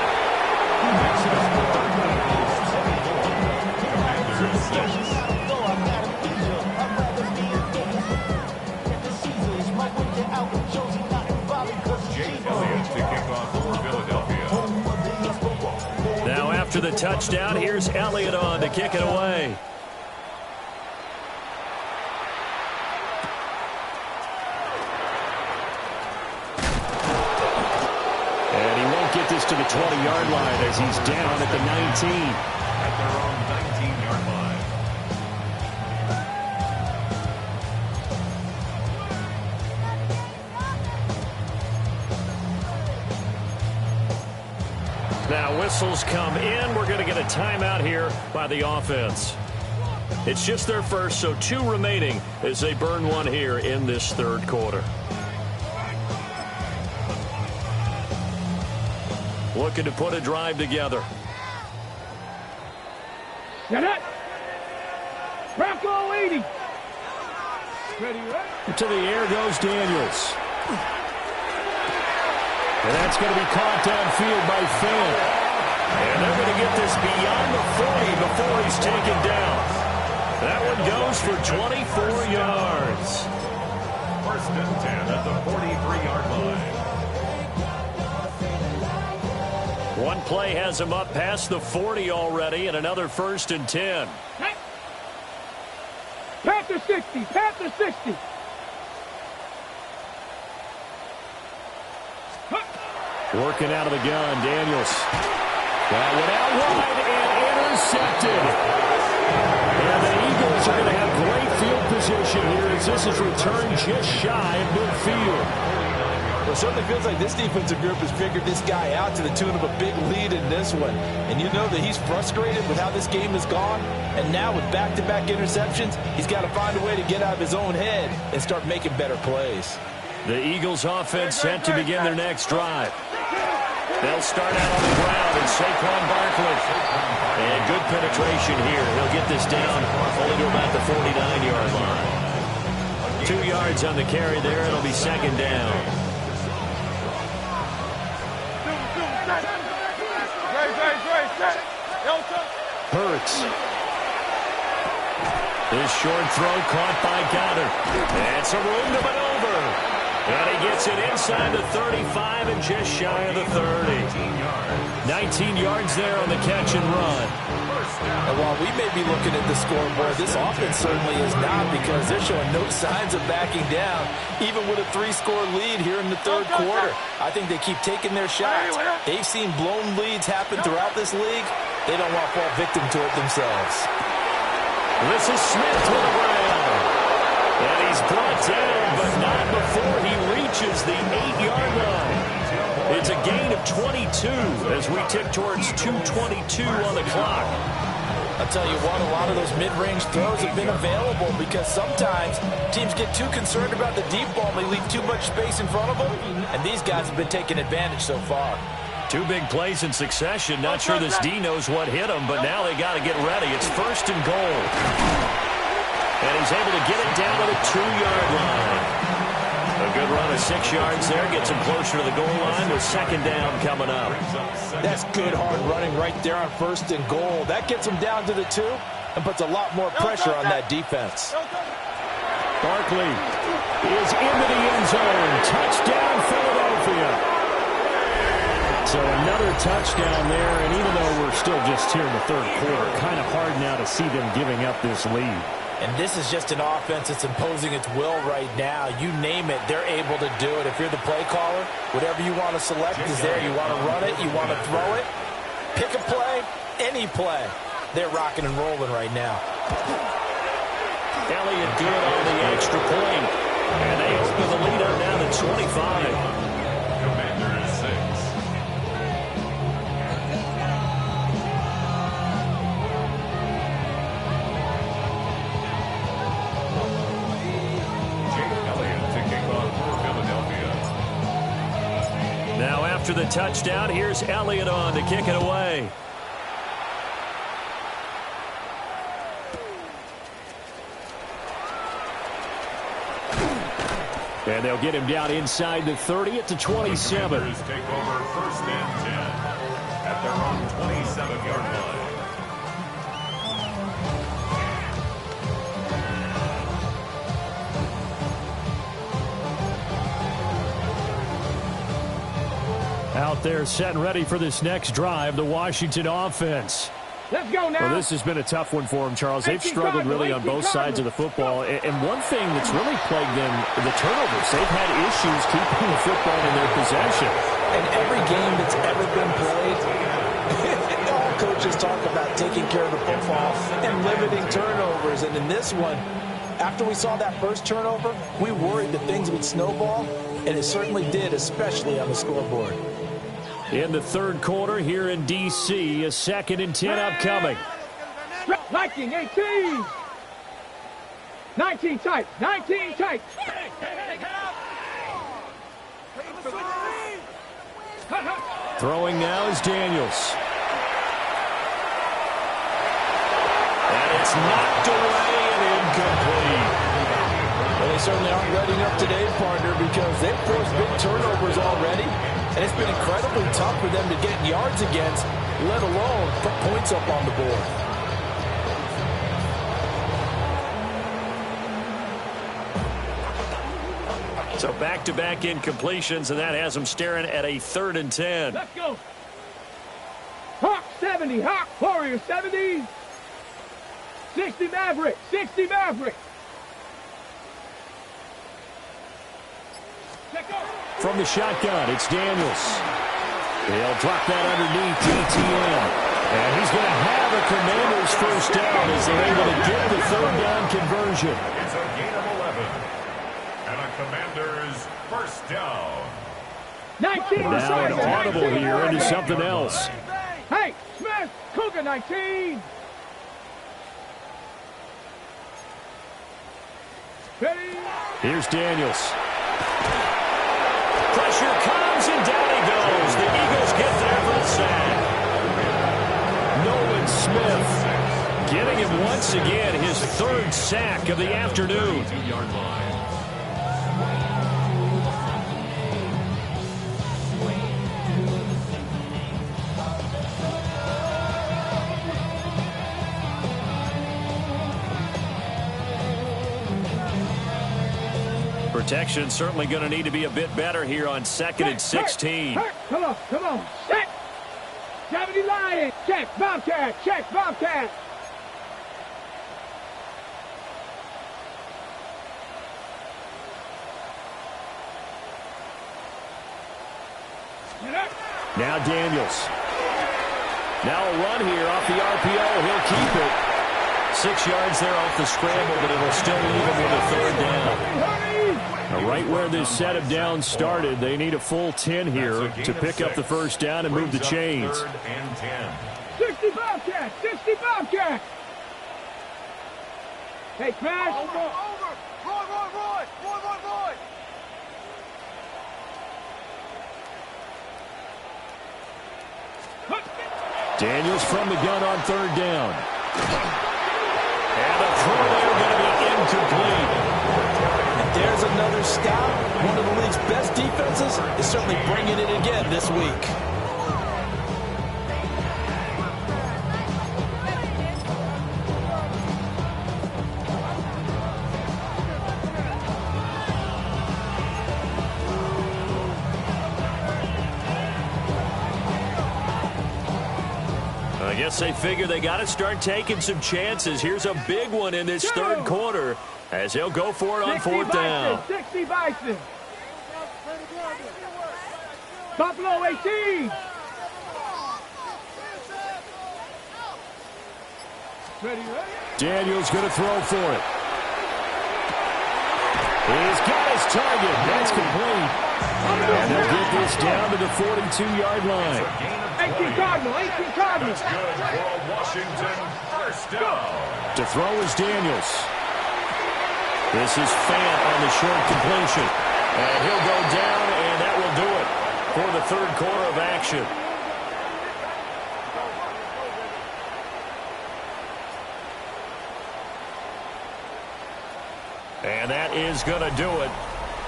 after the touchdown, here's Elliott on to kick it away. And he won't get this to the 20-yard line as he's down at the 19. At their own 19-yard line. Now whistles come in. We're going to get a timeout here by the offense. It's just their first, so 2 remaining as they burn one here in this third quarter. Looking to put a drive together. Set it. Bronco 80. Ready, right? To the air goes Daniels. And that's going to be caught downfield by Finn. And they're going to get this beyond the 40 before he's taken down. That one goes for 24 yards. First and 10 at the 43-yard line. One play has him up past the 40 already, and another first and 10. Panther 60. Panther 60. Working out of the gun, Daniels. That went out wide and intercepted. And the Eagles are going to have great field position here as this is returned just shy of midfield. Well, it certainly feels like this defensive group has figured this guy out to the tune of a big lead in this one. And you know that he's frustrated with how this game has gone. And now with back-to-back interceptions, he's got to find a way to get out of his own head and start making better plays. The Eagles offense set to begin their next drive. They'll start out on the ground, and Saquon Barkley. And good penetration here. He'll get this down only to about the 49-yard line. 2 yards on the carry there. It'll be second down. Hurts. This short throw caught by Goddard. That's a room to maneuver. And he gets it inside the 35 and just shy of the 30. 19 yards there on the catch and run. And while we may be looking at the scoreboard, this offense certainly is not, because they're showing no signs of backing down, even with a 3-score lead here in the third quarter. I think they keep taking their shots. They've seen blown leads happen throughout this league. They don't want to fall victim to it themselves. This is Smith to the ground. And he's brought down, but not before he reaches the 8-yard line. It's a gain of 22 as we tick towards 2:22 on the clock. I'll tell you what, a lot of those mid-range throws have been available because sometimes teams get too concerned about the deep ball and they leave too much space in front of them, and these guys have been taking advantage so far. 2 big plays in succession. Not sure this D knows what hit him, but now they got to get ready. It's first and goal. And he's able to get it down to the 2-yard line. A good run of 6 yards there. Gets him closer to the goal line with second down coming up. That's good hard running right there on first and goal. That gets him down to the 2 and puts a lot more pressure on that defense. Barkley is into the end zone. Touchdown, Philadelphia. So another touchdown there, and even though we're still just here in the third quarter, kind of hard now to see them giving up this lead. And this is just an offense that's imposing its will right now. You name it, they're able to do it. If you're the play caller, whatever you want to select is there. You want to run it, you want to throw it, pick a play, any play. They're rocking and rolling right now. Elliott good on the extra point. And they open the lead up now to 25. Commanders 6. Now after the touchdown, here's Elliott on to kick it away. And they'll get him down inside the 30 at the 27. Commanders take over first and 10 at their own 27-yard line. Out there set and ready for this next drive, the Washington offense. Let's go now. Well, this has been a tough one for them, Charles. They've struggled really on both sides of the football. And one thing that's really plagued them, the turnovers. They've had issues keeping the football in their possession. And every game that's ever been played, all coaches talk about taking care of the football and limiting turnovers. And in this one, after we saw that first turnover, we worried that things would snowball, and it certainly did, especially on the scoreboard. In the third quarter here in D.C., a 2nd and 10 upcoming. Viking 18. 19 tight. 19 tight. Throwing now is Daniels. And it's knocked away and incomplete. Well, they certainly aren't ready up today, partner, because they've forced big turnovers already. And it's been incredibly tough for them to get yards against, let alone put points up on the board. So back-to-back incompletions, and that has them staring at a 3rd and 10. Let's go. Hawk 70. Hawk Warrior 70. 60 Maverick. 60 Maverick. From the shotgun, it's Daniels. They'll drop that underneath ETN. And he's going to have a Commanders first down as they're able to get the 3rd down conversion. It's a gain of 11. And a Commanders first down. 19. Now an audible here into something else. Hey, Smith. Cougar 19. Ready? Here's Daniels. Pressure comes, and down he goes. The Eagles get there for the sack. Nolan Smith getting him once again his 3rd sack of the afternoon. 2-yard line. Protection certainly going to need to be a bit better here on 2nd and 16. Come on, come on. Check. 70 Lions. Check, Bobcat. Check, Bobcat. Now Daniels. Now a run here off the RPO. He'll keep it. 6 yards there off the scramble, but it'll still leave him with a 3rd down. Now right where this set of downs started, they need a full 10 here to pick up the first down and move the chains. 3rd and 10. 60 Bobcat. 60 Bobcat. Hey, Crash. Over. Roy. Daniels from the gun on 3rd down. And the throw there going to be incomplete. And there's another stop. One of the league's best defenses is certainly bringing it again this week. I guess they figure they got to start taking some chances. Here's a big one in this 3rd quarter as he'll go for it on 4th down. 60 Bison. Buffalo 18. Ready? Daniels going to throw for it. He's got his target. That's complete. And they'll get this down to the 42-yard line. 18 Cardinal. That's good for a Washington first down. To throw is Daniels. This is Fant on the short completion. And he'll go down, and that will do it for the 3rd quarter of action. And that is going to do it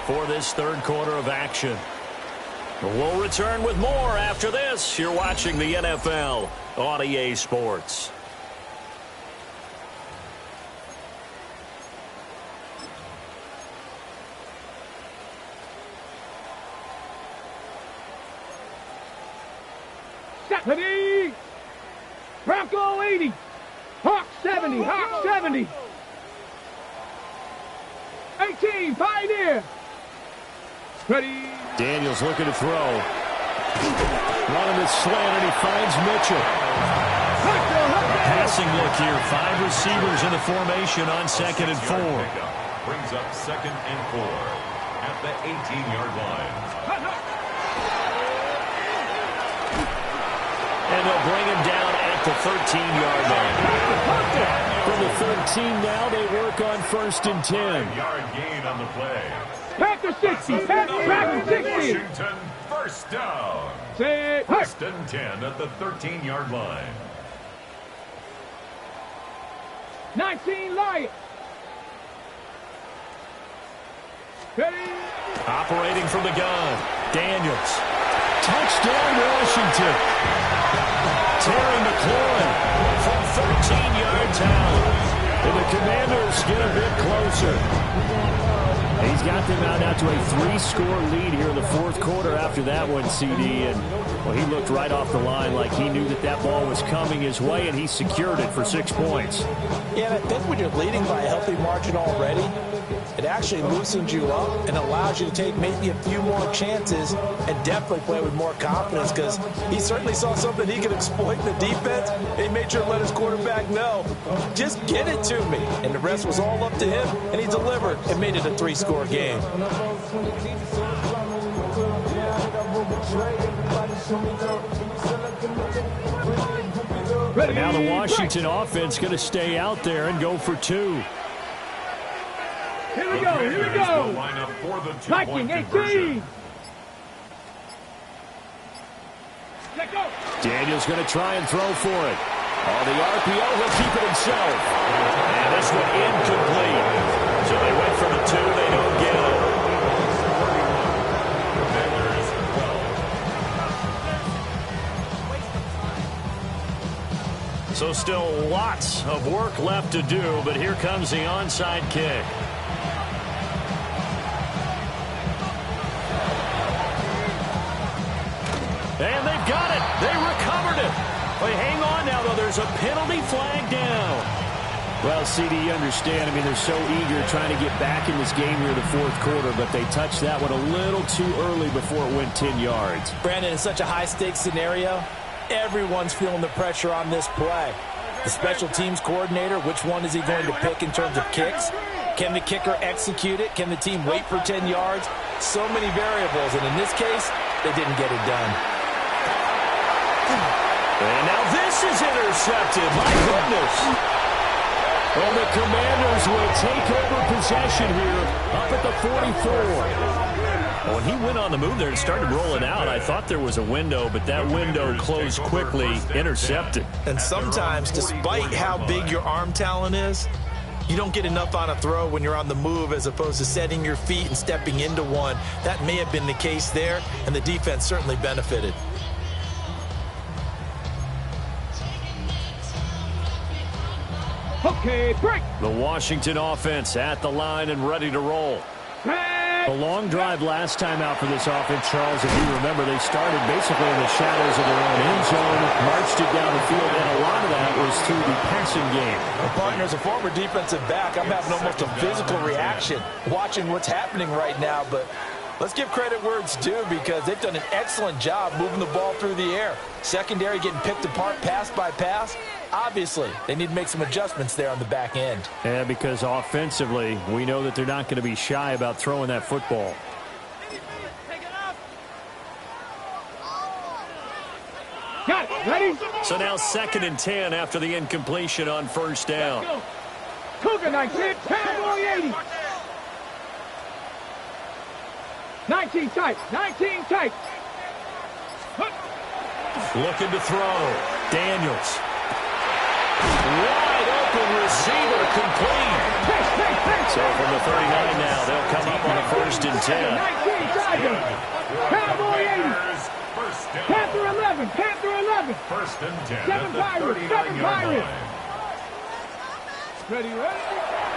for this 3rd quarter of action. We'll return with more after this. You're watching the NFL on EA Sports. 70. Bronco 80. Hawk 70. Hawk 70. 18. Pioneer. Ready. Daniels looking to throw. Running the slant, and he finds Mitchell. Passing look here. 5 receivers in the formation on 2nd and 4. Brings up 2nd and 4 at the 18-yard line. And they'll bring him down at the 13-yard line. From the 13 now, they work on 1st and 10. 5-yard gain on the play. Panther 60. Panther 60. Washington, first down. Say, 1st and 10 at the 13-yard line. 19 Lions. Ready. Operating from the gun. Daniels. Touchdown, Washington. Terry McLaurin from 13 yards out. And the Commanders get a bit closer. He's got them out now to a 3-score lead here in the 4th quarter after that one, CD. And, well, he looked right off the line like he knew that that ball was coming his way, and he secured it for 6 points. Yeah, and I think when you're leading by a healthy margin already, it actually loosens you up and allows you to take maybe a few more chances and definitely play with more confidence, because he certainly saw something he could exploit in the defense. He made sure to let his quarterback know, just get it to me. And the rest was all up to him, and he delivered and made it a 3-score game. But now the Washington offense going to stay out there and go for 2. Here we go. Here we go. Viking 18. Let go. Daniels going to try and throw for it. On the RPO, he'll keep it himself. And this one incomplete. So they went for the 2. They don't get it. So still lots of work left to do, but here comes the onside kick. And they've got it. They recovered it. They hang on now, though. There's a penalty flag down. Well, CD, you understand. I mean, they're so eager trying to get back in this game here in the 4th quarter, but they touched that one a little too early before it went 10 yards. Brandon, in such a high-stakes scenario, everyone's feeling the pressure on this play. The special teams coordinator, which one is he going to pick in terms of kicks? Can the kicker execute it? Can the team wait for 10 yards? So many variables, and in this case, they didn't get it done. And now this is intercepted. My goodness. Well, the Commanders will take over possession here up at the 44. When he went on the move there and started rolling out, I thought there was a window, but that window closed quickly, intercepted. And sometimes, despite how big your arm talent is, you don't get enough on a throw when you're on the move as opposed to setting your feet and stepping into one. That may have been the case there, and the defense certainly benefited. Okay, break. The Washington offense at the line and ready to roll. A long drive last time out for this offense, Charles. If you remember, they started basically in the shadows of their own end zone, marched it down the field, and a lot of that was through the passing game. Well, partner, as a former defensive back, I'm having almost a physical reaction watching what's happening right now, but let's give credit where it's due, because they've done an excellent job moving the ball through the air. Secondary getting picked apart pass by pass. Obviously, they need to make some adjustments there on the back end. Yeah, because offensively, we know that they're not going to be shy about throwing that football. Got it. Ready? So now 2nd and 10 after the incompletion on 1st down. Cougar 19, Cowboy 80. 19 tight, 19 tight. Looking to throw. Daniels. Wide open receiver, complete. So from the 39 now, they'll come up on a 1st and 10. 19 Tiger. Cowboy 80. Panther 11, Panther 11. 1st and 10 7 at the Pirates, 7 39-yard Pirates. line. Ready, ready.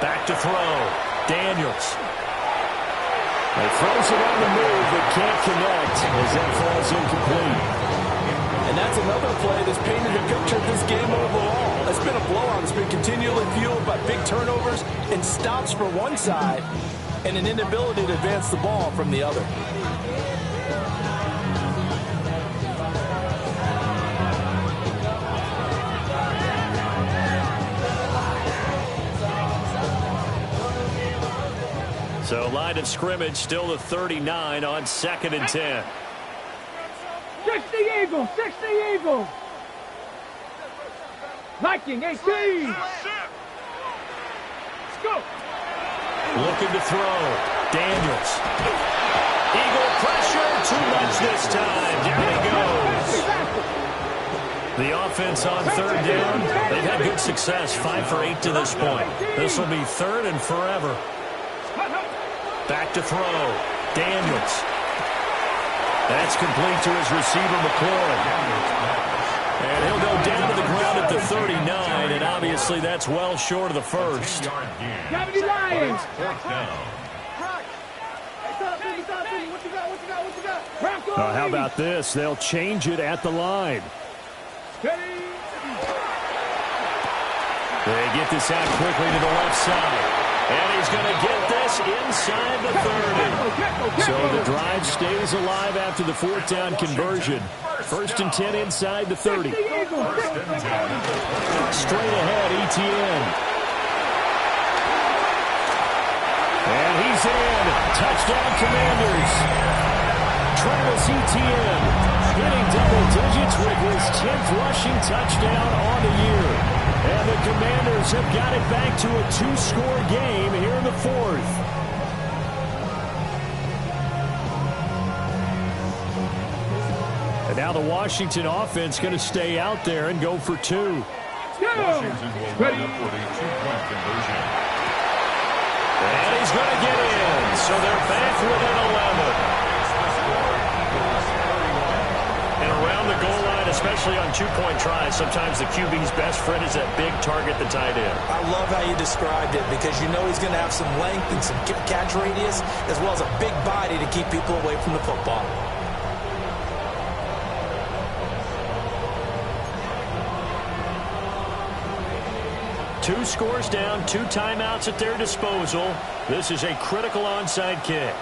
Back to throw. Daniels. He throws it on the move, but can't connect as that falls incomplete. And that's another play that's painted a picture of this game overall. It's been a blowout. It's been continually fueled by big turnovers and stops for one side and an inability to advance the ball from the other. So line of scrimmage still the 39 on 2nd and 10. 60 Eagles, 60 Eagles. Viking 18. Let's go. Looking to throw. Daniels. Eagle pressure. Too much this time. Down he goes. The offense on 3rd down. They've had good success. 5 for 8 to this point. This will be 3rd and forever. Back to throw. Daniels. That's complete to his receiver, McLaurin. And he'll go down to the ground at the 39, and obviously that's well short of the first. 70 Lions. How about this? They'll change it at the line. They get this out quickly to the left side. And he's going to get this inside the 30. So the drive stays alive after the 4th down conversion. 1st and 10 inside the 30. Straight ahead, Etienne. And he's in. Touchdown, Commanders. Travis Etienne hitting double digits with his 10th rushing touchdown on the year. And the Commanders have got it back to a 2-score game here in the 4th. And now the Washington offense going to stay out there and go for 2. Washington will run it for the 2-point conversion. And he's going to get in. So they're back within 11. And around the goal line, especially on 2-point tries, sometimes the QB's best friend is that big target, the tight end. I love how you described it because you know he's going to have some length and some catch radius as well as a big body to keep people away from the football. Two scores down, 2 timeouts at their disposal. This is a critical onside kick.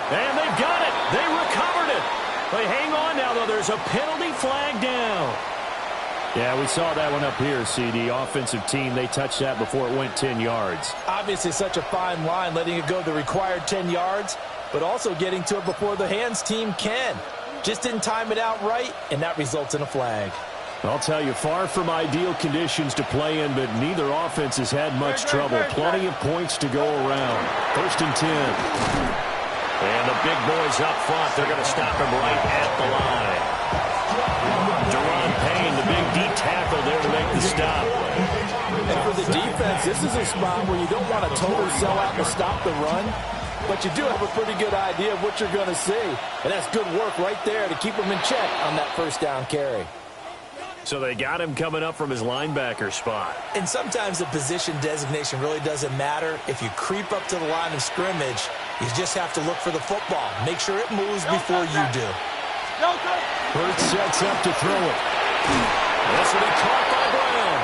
And they've got it. They recovered it. They hang on now, though. There's a penalty flag down. Yeah, we saw that one up here, CD. Offensive team, they touched that before it went 10 yards. Obviously such a fine line, letting it go the required 10 yards, but also getting to it before the hands team can. Just didn't time it out right, and that results in a flag. I'll tell you, far from ideal conditions to play in, but neither offense has had much trouble. Plenty of points to go around. 1st and 10. And the big boys up front, they're going to stop him right at the line. Deron Payne, the big D tackle there to make the stop. And for the defense, this is a spot where you don't want to totally sell out to stop the run, but you do have a pretty good idea of what you're going to see. And that's good work right there to keep him in check on that 1st down carry. So they got him coming up from his linebacker spot. And sometimes the position designation really doesn't matter. If you creep up to the line of scrimmage, you just have to look for the football. Make sure it moves before you do. Hurts sets up to throw it. This will be caught by Brown.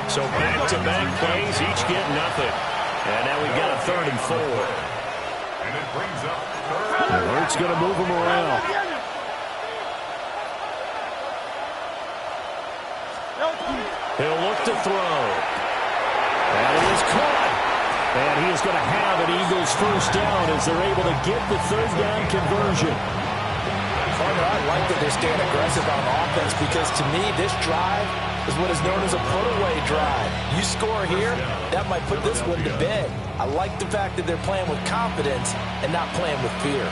So back-to-back plays, each get nothing. And now we've got a 3rd and 4. And it brings up 3rd. Hurts going to move him around. He'll look to throw. And it is caught. And he is going to have an Eagles 1st down as they're able to get the 3rd down conversion. I like that they're staying aggressive on offense because to me this drive is what is known as a put-away drive. You score here, that might put this one to bed. I like the fact that they're playing with confidence and not playing with fear.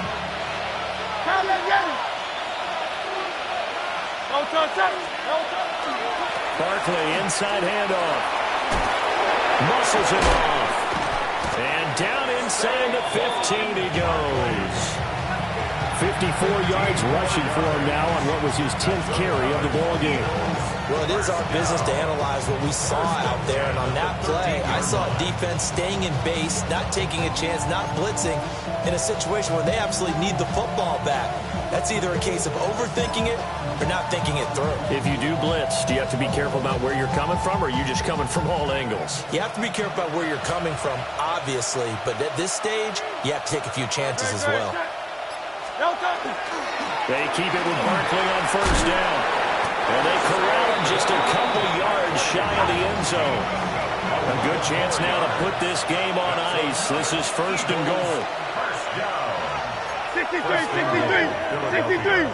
Barkley inside handoff. Muscles him off. And down inside the 15 he goes. 54 yards rushing for him now on what was his 10th carry of the ball game. Well, it is our business to analyze what we saw out there, and on that play, I saw defense staying in base, not taking a chance, not blitzing in a situation where they absolutely need the football back. That's either a case of overthinking it or not thinking it through. If you do blitz, do you have to be careful about where you're coming from, or are you just coming from all angles? You have to be careful about where you're coming from, obviously, but at this stage, you have to take a few chances as well. They keep it with Barkley on first down. And they corral him just a couple yards shy of the end zone. A good chance now to put this game on ice. This is first and goal. First down. 63.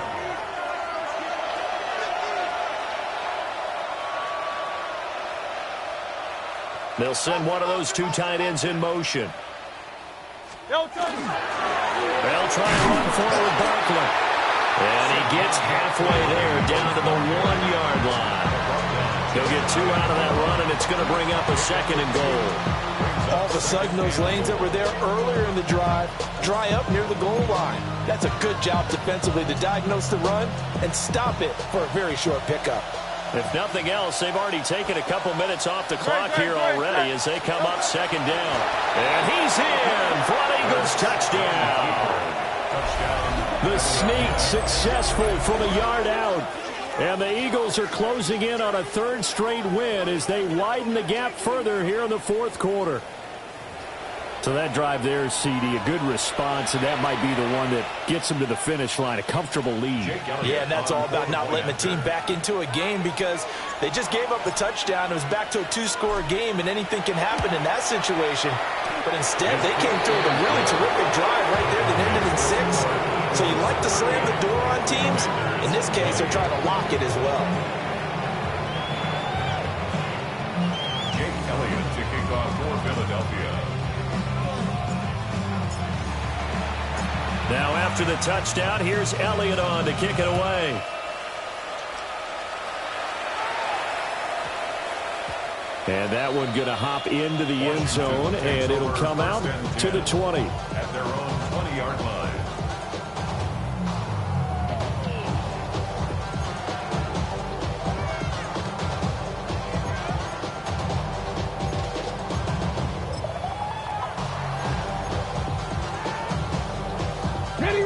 They'll send one of those two tight ends in motion. They'll try and run forward Barkley. And he gets halfway there, down to the 1-yard line. He'll get 2 out of that run, and it's going to bring up a second and goal. All of a sudden, those lanes that were there earlier in the drive dry up near the goal line. That's a good job defensively to diagnose the run and stop it for a very short pickup. If nothing else, they've already taken a couple minutes off the clock here already as they come up second down. And he's in for an Eagles touchdown. The sneak successful from a yard out. And the Eagles are closing in on a third straight win as they widen the gap further here in the fourth quarter. So that drive there, CD, a good response, and that might be the one that gets them to the finish line, a comfortable lead. Yeah, and that's all about not letting the team back into a game because they just gave up the touchdown. It was back to a 2-score game, and anything can happen in that situation. But instead, they came through with a really terrific drive right there that ended in 6. So you like to slam the door on teams. In this case, they're trying to lock it as well. Jake Elliott to kick off for Philadelphia. Now after the touchdown, here's Elliott on to kick it away. And that one going to hop into the end zone, and it'll come out to the 20. At their own 20-yard line. Ready.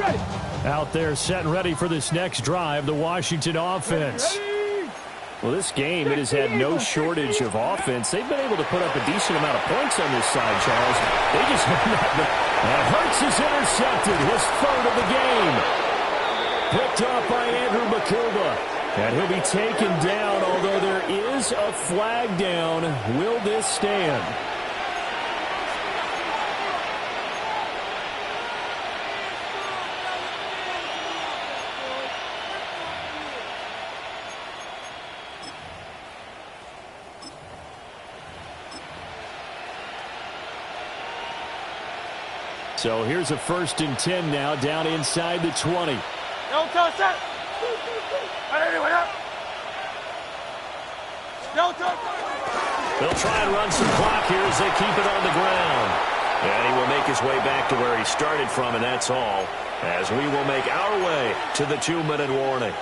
Out there set and ready for this next drive, the Washington offense. Well, this game, it has had no shortage of offense. They've been able to put up a decent amount of points on this side, Charles. They just and Hurts is intercepted, his third of the game. Picked off by Andrew Makuba. And he'll be taken down, although there is a flag down. Will this stand? So here's a 1st and 10 now, down inside the 20. They'll try and run some clock here as they keep it on the ground. And he will make his way back to where he started from, and that's all, as we will make our way to the 2-minute warning.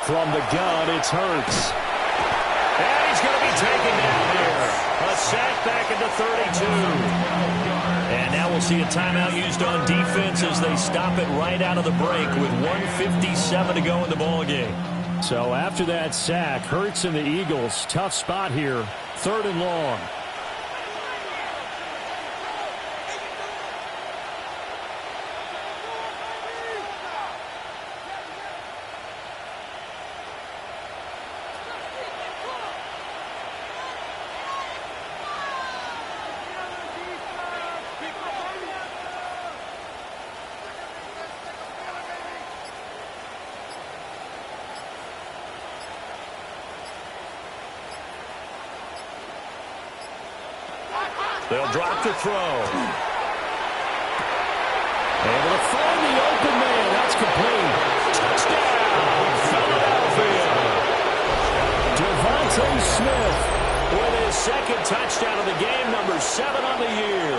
From the gun, it's Hurts. And he's going to be taken down here. A sack back at the 32. And now we'll see a timeout used on defense as they stop it right out of the break with 1:57 to go in the ballgame. So after that sack, Hurts and the Eagles, tough spot here, 3rd and long. They'll drop the throw. Able to find the open man. That's complete. Touchdown, Philadelphia. second touchdown of the game, number 7 on the year.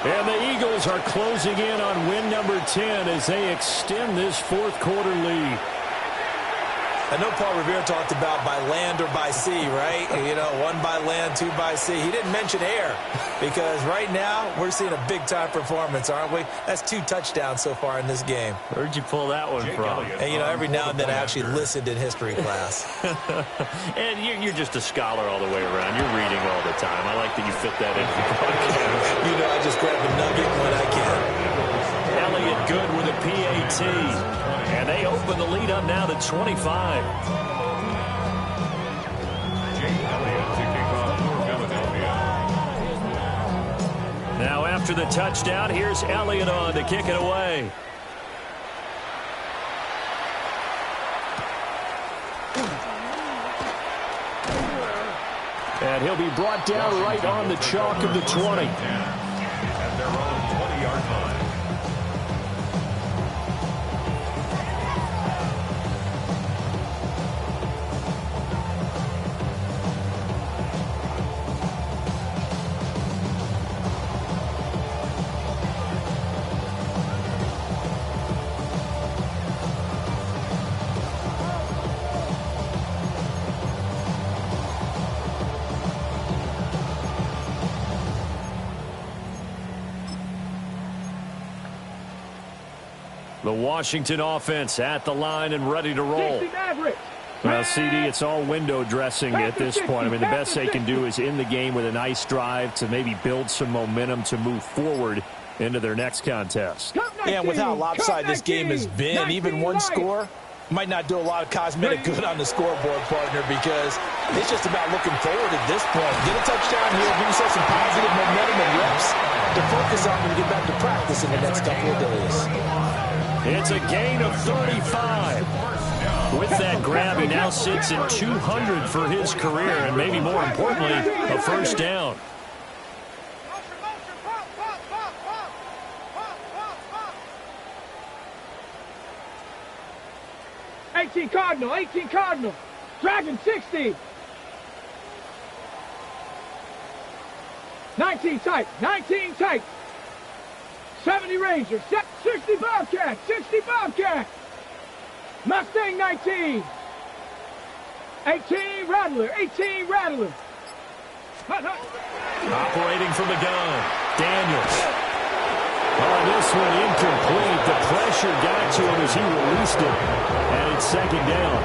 And the Eagles are closing in on win number 10 as they extend this fourth quarter lead. I know Paul Revere talked about by land or by sea, right? You know, 1 by land, 2 by sea. He didn't mention air because right now we're seeing a big-time performance, aren't we? That's 2 touchdowns so far in this game. Where'd you pull that one from? And, you know, every now and then I actually listened in history class. And you're just a scholar all the way around. You're reading all the time. I like that you fit that in the podcast. You know, I just grab a nugget when I can. Elliott good with a PAT. And they open the lead up now to 25. Now after the touchdown, here's Elliott on to kick it away. And he'll be brought down right on the chalk of the 20. At their own 20-yard line. The Washington offense at the line and ready to roll. Well, CD, it's all window dressing at this point. I mean, the best they can do is in the game with a nice drive to maybe build some momentum to move forward into their next contest. Yeah, and with how lopsided this game has been, even one score might not do a lot of cosmetic good on the scoreboard, partner, because it's just about looking forward at this point. Get a touchdown here, give yourself some positive momentum and reps to focus on when you get back to practice in the next couple of days. It's a gain of 35. With that grab, he now sits at 200 for his career, and maybe more importantly, a first down. $18 Cardinal. Dragon 60. 19 tight. 70 Ranger, 60 Bobcat, 60 Bobcat. Mustang 19. 18 Rattler. Operating from the gun, Daniels. Oh, this one incomplete. The pressure got to him as he released it, and it's second down.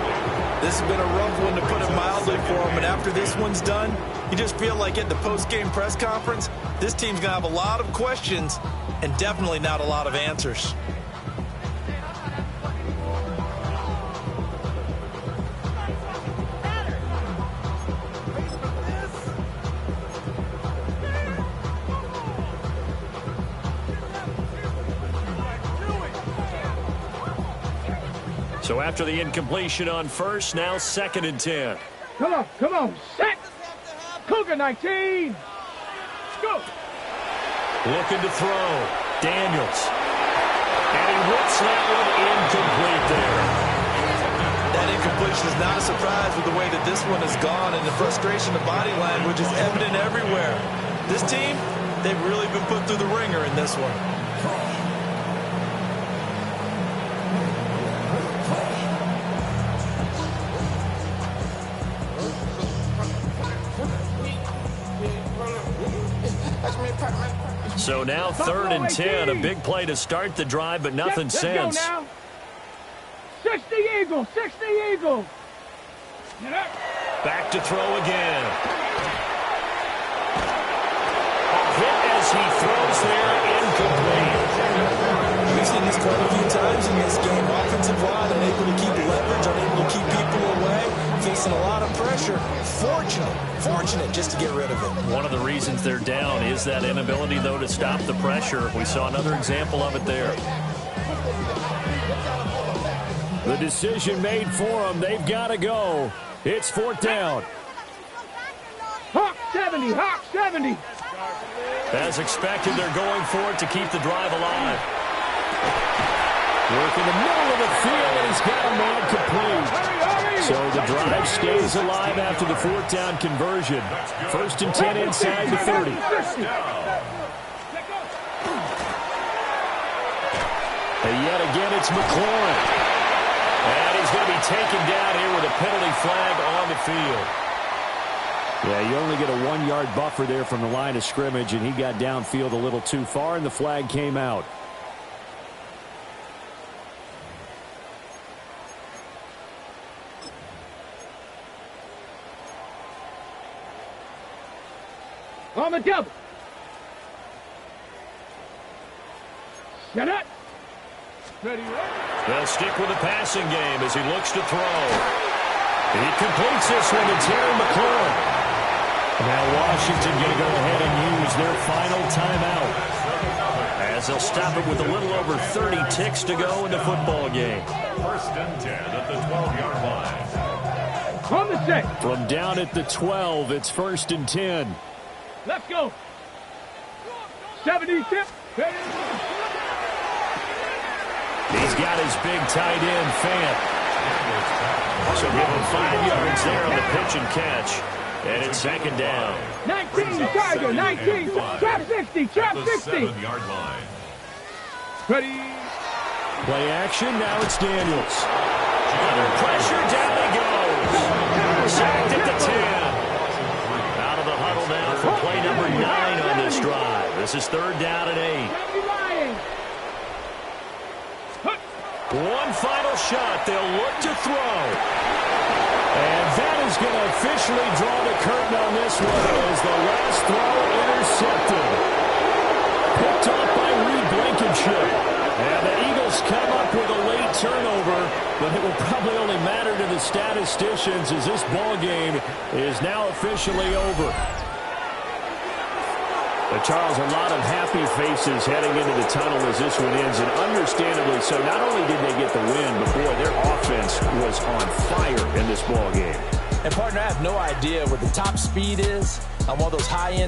This has been a rough one, to put it mildly, for him. And after this one's done, you just feel like at the post-game press conference, this team's going to have a lot of questions and definitely not a lot of answers. So after the incompletion on first, now 2nd and 10. Come on, set. Cougar 19. Go. Looking to throw. Daniels. And he rips that one incomplete there. That incompletion is not a surprise with the way that this one has gone, and the frustration of body language is evident everywhere. This team, they've really been put through the ringer in this one. So now 3rd and 10, a big play to start the drive, but nothing since. 60 Eagles. Back to throw again. Hit as he throws there, incomplete. We've seen this quite a few times in this game. Offensive line unable to keep leverage, unable to keep people away, facing a lot of pressure. Fortunate just to get rid of it. One of the reasons they're down is that inability, though, to stop the pressure. We saw another example of it there. The decision made for them. They've got to go. It's 4th down. Hawk 70. As expected, they're going for it to keep the drive alive. Work in the middle of the field, and he's got a man complete. So the drive stays alive after the fourth down conversion. 1st and 10 inside the 30. And yet again, it's McLaurin. And he's going to be taken down here with a penalty flag on the field. Yeah, you only get a 1-yard buffer there from the line of scrimmage, and he got downfield a little too far, and the flag came out. On the double. Set up. Ready. They'll stick with the passing game as he looks to throw. He completes this one to Terry McLaurin. Now Washington going to go ahead and use their final timeout, as they'll stop it with a little over 30 ticks to go in the football game. 1st and 10 at the 12-yard line. On the set. From down at the 12, it's 1st and 10. Let's go. 70 tip. He's got his big tight end, Fant. So give him 5 yards there on the pitch and catch. And it's 2nd down. 19, Tiger, 19. Trap 60, trap 60. 7-yard line. Ready. Play action, now it's Daniels. Under pressure, down he goes. Sacked at the 10. Out of the huddle now for play number 9 on this drive. This is 3rd down and 8. One final shot. They'll look to throw. And that is going to officially draw the curtain on this one as the last throw intercepted. Picked off by Reed Blankenship. And the Eagles come up with a late turnover, but it will probably only matter to the statisticians as this ball game is now officially over. But Charles, a lot of happy faces heading into the tunnel as this one ends, and understandably so. Not only did they get the win, but boy, their offense was on fire in this ball game. And partner, I have no idea what the top speed is on one of those high-end